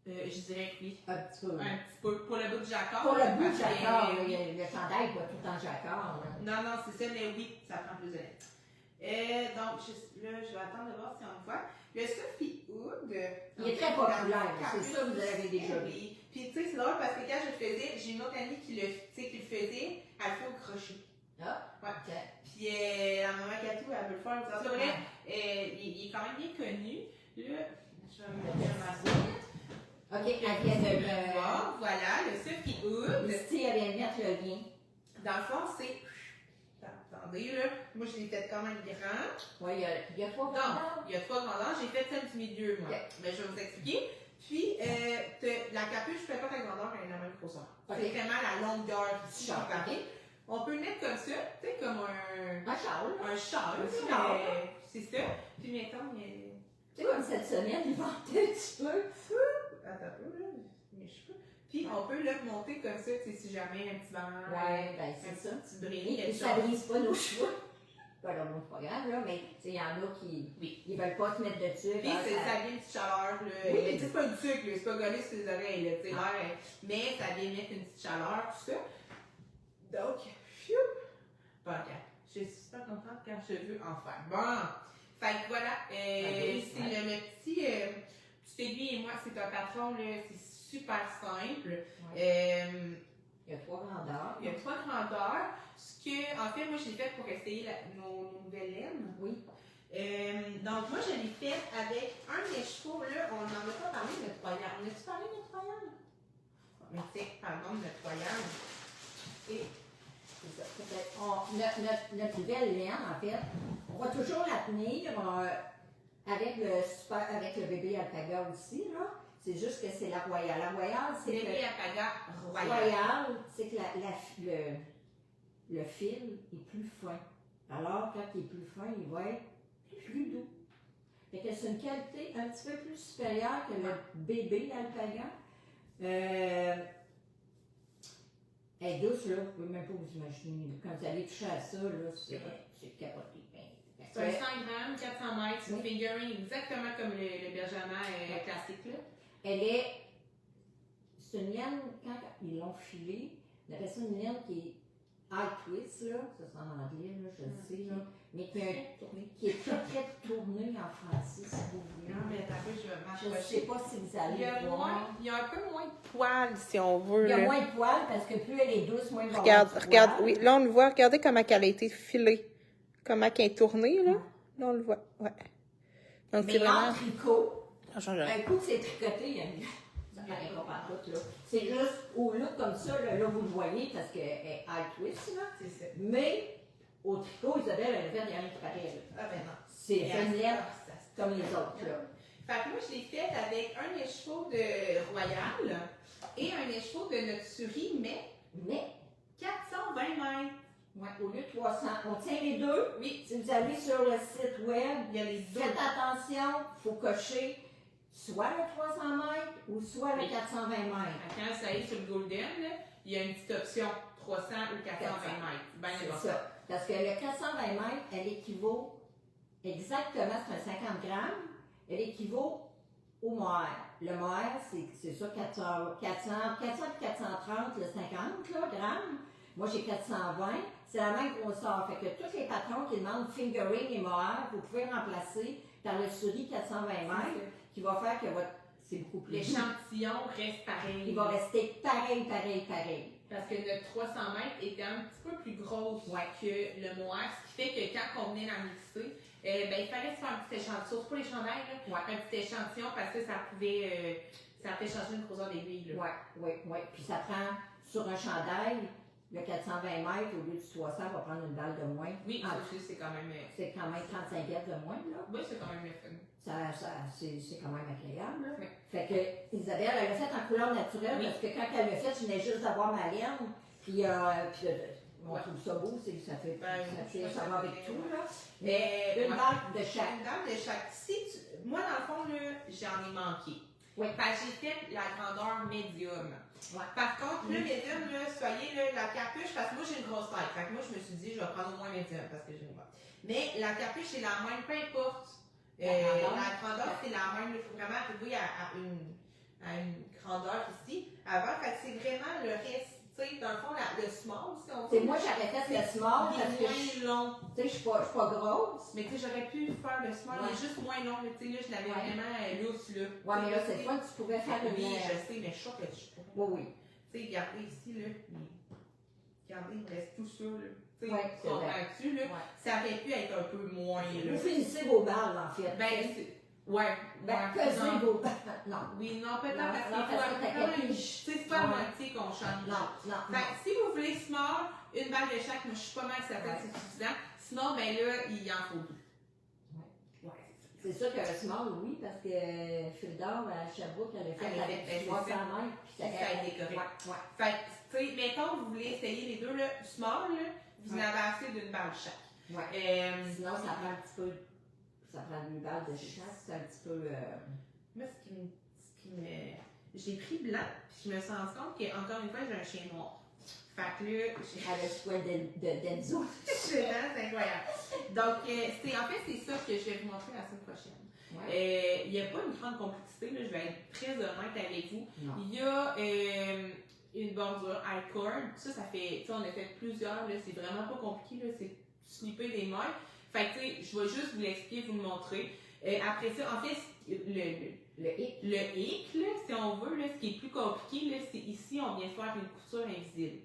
Je dirais que oui. Un petit peu. Pour le bout du jacquard. Pour le bout du jacquard, le chandail, pas tout en jacquard. Non, c'est ça, mais oui, ça prend plus de laine. Donc, là, je vais attendre de voir si on le voit. Le Sophie Hood. Il est très populaire, c'est ça, vous l'avez déjà vu. Puis, tu sais, c'est drôle parce que quand je le faisais, j'ai une autre amie qui le faisait, elle le fait au crochet. Ah, ouais. Okay. Puis, la maman Katou, elle veut le faire. C'est vrai, il est quand même bien connu. Là, je vais me mettre ma suite. Ok, elle vient de le voir. Voilà, le Sophie Hood. Misty, elle vient de mettre le lien. Dans le fond, c'est. Attendez, là. Moi, je l'ai fait quand même grand. Oui, il y a 3 grandeurs. Il y a 3 grandeurs. J'ai fait celle du milieu, moi. Okay. Mais je vais vous expliquer. Puis, la capuche, je ne fais pas la grandeur, elle est la même grosseur. Okay. C'est vraiment la longueur du châle. Okay. On peut le mettre comme ça, tu sais, comme un châle. Un châle. C'est ça. Puis, mettons, tu sais, comme cette semaine, il ventait un petit peu. Attends un peu, là. Mes cheveux. Puis, on peut le monter comme ça, tu sais, si jamais un petit banc. Ouais, ben c'est ça. Un petit bris. Et ça brise pas nos cheveux. Pas là, bon, c'est pas grave, là, mais il y en a qui ils veulent pas te mettre de sucre. Puis, ça vient une petite chaleur, là. Oui. C'est pas du sucre, c'est pas collé sur les oreilles, là, tu sais, mais ça vient mettre une petite chaleur, tout ça. Donc, bon, je suis super contente quand je veux en faire. Bon, fait que voilà, c'est le petit aiguille et moi, c'est un patron, là, c'est super simple. Ouais. Il y a 3 grandeurs. Il y a 3 grandeurs. Ce que, en fait, moi, je l'ai fait pour essayer nos nouvelles laines. Oui. Donc, moi, je l'ai fait avec un des chevaux, là, on n'en a pas parlé de notre royal. On a-tu parlé de notre royal? Mais tu sais, pardon, de notre royal. Et c'est ça. Notre nouvelle laine, en fait, on va toujours la tenir avec le bébé alpaga aussi, là. C'est juste que c'est la royale. La royale, c'est que... Bébé alpaga royale, c'est que le fil est plus fin. Alors, quand il est plus fin, il va être plus doux. Fait que c'est une qualité un petit peu plus supérieure que le bébé alpaga. Elle est douce, là, vous ne pouvez même pas vous imaginer. Quand vous allez toucher à ça, là, c'est capoté. C'est un 100 grammes, 400 mètres, c'est une figurine exactement comme le Bergama classique, là. C'est une laine, quand ils l'ont filée, on appelle ça une laine qui est high twist, là, ça c'est en anglais, là, je le sais, là, mais qui est très tournée en français, si vous voulez. Non, mais t'as vu, je ne sais pas si vous allez voir. Il y a un peu moins de poils, si on veut. Il y a moins de poils, parce que plus elle est douce, moins il va regarde, oui, là on le voit, regardez comment elle a été filée, comment elle est tournée, là. Là on le voit, ouais. Donc mais en tricot, un coup que c'est tricoté, il y a paraît pas partout, là. C'est juste au look comme ça, là, vous le voyez parce qu'elle est high twist, là. C'est ça. Mais au tricot, Isabelle, elle fait rien qui paraît, là. Ah ben non. C'est féminin comme les autres, là. Fait que moi, je l'ai faite avec un écheveau de Royal et un écheveau de notre souris, mais 420 mètres. Ouais, au lieu de 300. On tient les deux. Oui. Si vous allez sur le site web, Il y a les deux. faites attention, il faut cocher soit le 300 mètres ou soit le Oui. 420 mètres. Quand ça est sur le Golden, là, il y a une petite option 300 ou 420 mètres. Ben, C'est ça. Parce que le 420 mètres, elle équivaut exactement, c'est un 50 grammes, elle équivaut au mohair. Le mohair, c'est ça, 400 puis 430, le 50 là, grammes. Moi, j'ai 420. C'est la même grosseur. Fait que tous les patrons qui demandent fingering et mohair, vous pouvez remplacer par le souris 420 mètres qui va faire que c'est beaucoup plus. L'échantillon reste pareil. Il va rester pareil. Parce que notre 300 mètres était un petit peu plus grosse que le mohair, ce qui fait que quand on venait la mixer, il fallait se faire un petit échantillon, surtout pour les chandails, là, un petit échantillon parce que ça pouvait changer une grosseur d'aiguille. Oui. Puis ça prend sur un chandail, le 420 mètres au lieu du 60 va prendre une balle de moins. Oui, c'est quand même. C'est quand même 35 pièces de moins, là. Oui, c'est quand même le fun. C'est quand même agréable. Là. Oui. Fait que Isabelle, elle l'a fait en couleur naturelle parce que quand elle l'a fait, je venais juste d'avoir ma laine. Puis on trouve ça beau, ça fait ça va avec tout. Là. Mais une balle de chaque. Une balle de chaque. Moi, dans le fond, là, j'en ai manqué. Oui. Parce que j'ai fait la grandeur médium. Ouais. Par contre, le médium, là, soyez là, la capuche, parce que moi j'ai une grosse taille. Fait que moi, je me suis dit, je vais prendre au moins médium parce que j'ai une grosse. Mais la capuche, c'est la même, peu importe. La grandeur, c'est la même. Il faut vraiment arriver à une grandeur ici. Avant, fait que c'est vraiment le reste. Tu sais, dans le fond, le small, si on veut. Moi, j'aurais fait le small parce que moins long. Tu sais, je suis pas grosse. Mais tu sais, j'aurais pu faire le small, il est juste moins long. Tu sais, là, je l'avais vraiment lousse, là. Ouais, mais là, cette fois, tu pouvais faire Oui, je sais, mais je suis sûre que tu pourrais. Oui. Tu sais, regardez ici, là. Regardez, il me reste tout ça, là. Tu sais, comprends-tu, là? Ça aurait pu être un peu moins, là. Vous finissez vos balles, en fait. Ben, c'est. Ouais. Pesez vos balles. Non. Oui, non, peut-être parce qu'il faut. C'est pas à moitié qu'on change. Non. Fait si vous voulez small, une balle de chaque, moi, je suis pas mal certaine que c'est suffisant. Sinon, ben là, il en faut deux. C'est sûr que le small, oui, parce que Fildor à Sherbrooke, elle a fait avec 300 mètres, puis ça a été correct. Fait que, tu sais, mettons, vous voulez essayer les deux, là, small, là, vous en avez assez d'une balle chaque. Sinon, ça prend un petit peu. Ça prend une balle de chaque, c'est un petit peu. Moi, ce qui me. J'ai pris blanc, puis je me suis rendu compte qu'encore une fois, j'ai un chien noir. Fait que là, j'ai le souhait d'Enzo. C'est incroyable. Donc, en fait, c'est ça que je vais vous montrer la semaine prochaine. Il n'y a pas une grande complexité, là, je vais être très honnête avec vous. Il y a une bordure high cord. Ça fait, tu sais, on a fait plusieurs, là, c'est vraiment pas compliqué, là, c'est slipper des mailles. Fait que, tu sais, je vais juste vous l'expliquer, vous le montrer. Après ça, en fait, le hic, là, si on veut, là, ce qui est plus compliqué, là, c'est ici, on vient faire une couture invisible.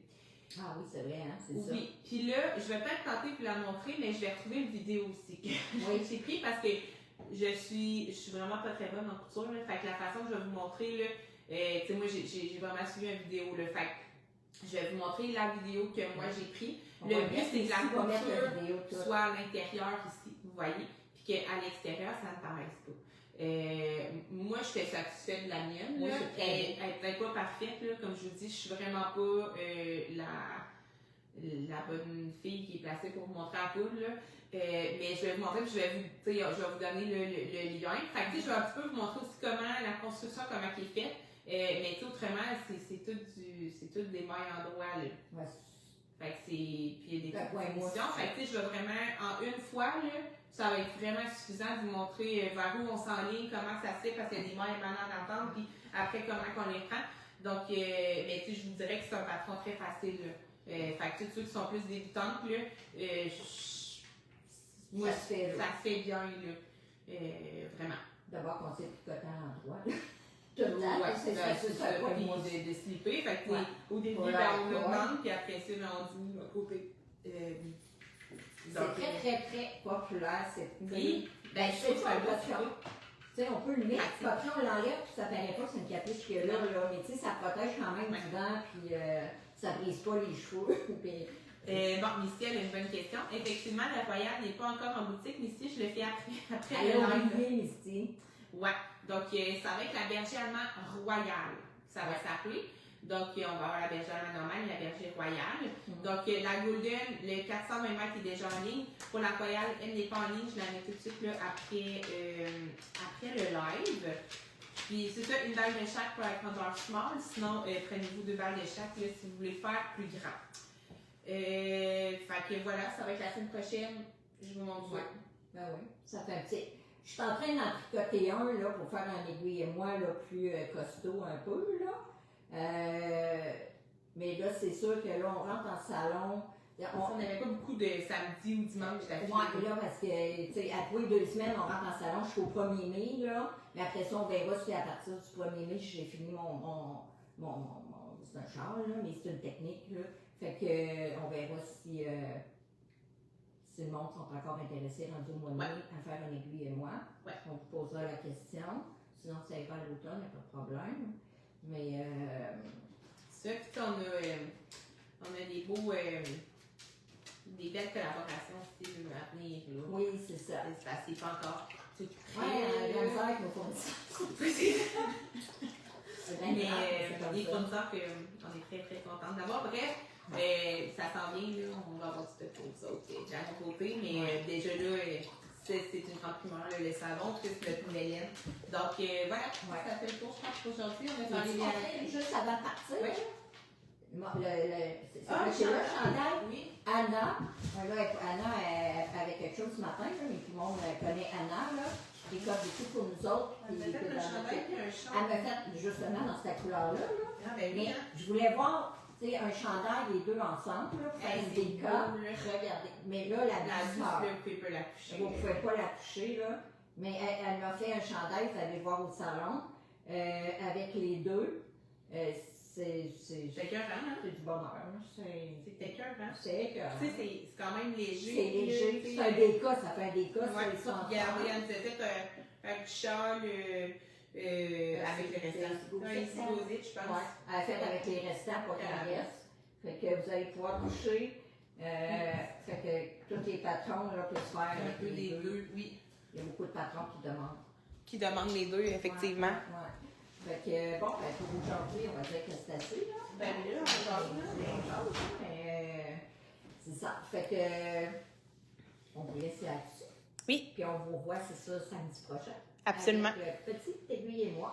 Ah oui, c'est vrai, hein, c'est ça. Oui, puis là, je vais peut-être tenter de vous la montrer, mais je vais retrouver une vidéo aussi. Oui, j'ai pris parce que je suis vraiment pas très bonne en couture, là, fait que la façon que je vais vous montrer, là, tu sais, moi, j'ai vraiment suivi une vidéo, là, fait que je vais vous montrer la vidéo que moi j'ai pris. Le but, c'est que la couture soit à l'intérieur ici, vous voyez, puis qu'à l'extérieur, ça ne paraisse pas. Moi, je suis satisfaite de la mienne. Là. Elle n'est peut-être pas parfaite, là. Comme je vous dis, je suis vraiment pas la bonne fille qui est placée pour vous montrer la poudre. Là. Mais je vais vous montrer, puis je vais vous donner le lien. Fait que, je vais un petit peu vous montrer aussi comment la construction, comment elle est faite. Mais autrement, c'est tout des mailles en droit. Là. Fait que puis il y a des positions. Fait que, je vais vraiment, en une fois, là, ça va être vraiment suffisant de vous montrer vers où on s'enligne, comment ça se fait, parce qu'il y a des mailles émanant d'entendre, puis après, comment on les prend. Donc, mais je vous dirais que c'est un patron très facile. Fait que tous ceux qui sont plus débutantes, là, moi, ça se fait bien, là. Vraiment. D'abord qu'on sait picoter à l'endroit. C'est ça, puis de slipper. Fait que, au début, on augmente, puis après ça, on dit à côté. C'est très, très, très populaire, cette oui. Ben, je sais pas, tu Tu sais, on peut le mettre, après on l'enlève, puis ça paraît pas que c'est une capuche qu'il y a là, mais tu sais, ça protège quand même du vent, puis ça brise pas les cheveux. Puis... Bon, Misty, elle a une bonne question. Effectivement, la voyage n'est pas encore en boutique. Misty, je le fais après elle le a live. oublié, Misty. Ouais, donc ça va être la berger allemand royale, ça va s'appeler. Donc on va avoir la berger allemand normale et la berger royale. Donc la Golden, le 420 mètres est déjà en ligne. Pour la royale, elle n'est pas en ligne, je la mets tout de suite là, après le live. Puis c'est ça, une balle de chaque pour la grandeur small. Sinon, prenez-vous 2 balles de chaque là, si vous voulez faire plus grand. Fait que voilà, ça va être la semaine prochaine. Je vous montre ça. Ben oui, ça fait un petit. Je suis en train d'en tricoter un là, pour faire un aiguille et moi là, plus costaud un peu. Là. Mais là, c'est sûr que là, on rentre en salon. On n'avait pas beaucoup de samedi ou dimanche d'affilée. Oui, là, parce que, tu sais, après 2 semaines, on rentre en salon jusqu'au 1er mai, là. Mais après ça, on verra si à partir du 1er mai, j'ai fini c'est un char, là, mais c'est une technique, là. Fait que, on verra si le monde sont encore intéressés, rendu au mois de mai, à faire une aiguille et moi. Ouais. On vous posera la question. Sinon, ça ira à l'automne, il n'y a pas de problème. Mais, ça, puis on a des beaux, des belles collaborations aussi à venir, là. oui, c'est ça. C'est pas encore tout Oui, prêt. on va avec nos fournisseurs. Mais des fournisseurs qu'on est très très contents d'avoir. Bref, ça s'en vient, là, on va avoir du stock pour ça aussi, de mon côté, mais déjà là, c'est une grande primeur, là, le salon, plus le Mélène. Donc voilà, ça fait le tour, je pense, pour aujourd'hui. On va parler juste avant de partir. Oui. C'est le chandail. Oui. Anna, là, Anna avait quelque chose ce matin, là, mais tout le monde connaît Anna, là, qui décore beaucoup pour nous autres. Elle m'a fait un chandail et un chant. Elle m'a fait justement dans cette couleur-là. Là. Ah, ben oui, Mais je voulais voir, tu sais, un chandail, les deux ensemble, là, pour faire une décore. Regardez. Mais là, la douceur. Vous pouvez pas la toucher. Vous ne pouvez pas la toucher, là. Mais elle m'a fait un chandail, vous allez voir au salon, avec les deux. C'est écœurant, hein? C'est du bonheur. C'est écœurant. C'est écœurant. Tu sais, c'est quand même léger. C'est léger. C'est un déca, ça fait un déca. Ouais, regardez, elle nous a fait un petit châle avec le restant. Un exposite, je pense. Ouais, elle a fait avec les restants pour qu'il en reste. Fait que vous allez pouvoir toucher. Fait que tous les patrons là, peuvent se faire Un peu des deux, oui. Il y a beaucoup de patrons qui demandent. Qui demandent les deux, effectivement. Ouais. Fait que, bon, ben, pour aujourd'hui, on va dire que c'est assez, là. Ben là, mais c'est ça. Fait que, on vous laisse là-dessus. Oui. Puis on vous revoit, c'est ça, samedi prochain. Absolument. Avec le petit aiguille et moi,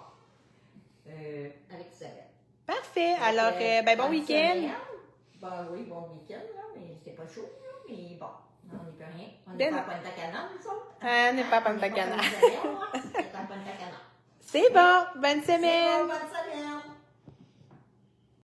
avec Isabelle. Parfait. Alors, ben bon week-end. Ben oui, bon week-end, là, mais c'était pas chaud, là, mais bon, on n'y peut rien. On Ben n'est pas à Punta Cana, nous autres. On n'est pas à Punta Cana. On est à Punta Cana. C'est bon. Bonne semaine. Bonne semaine.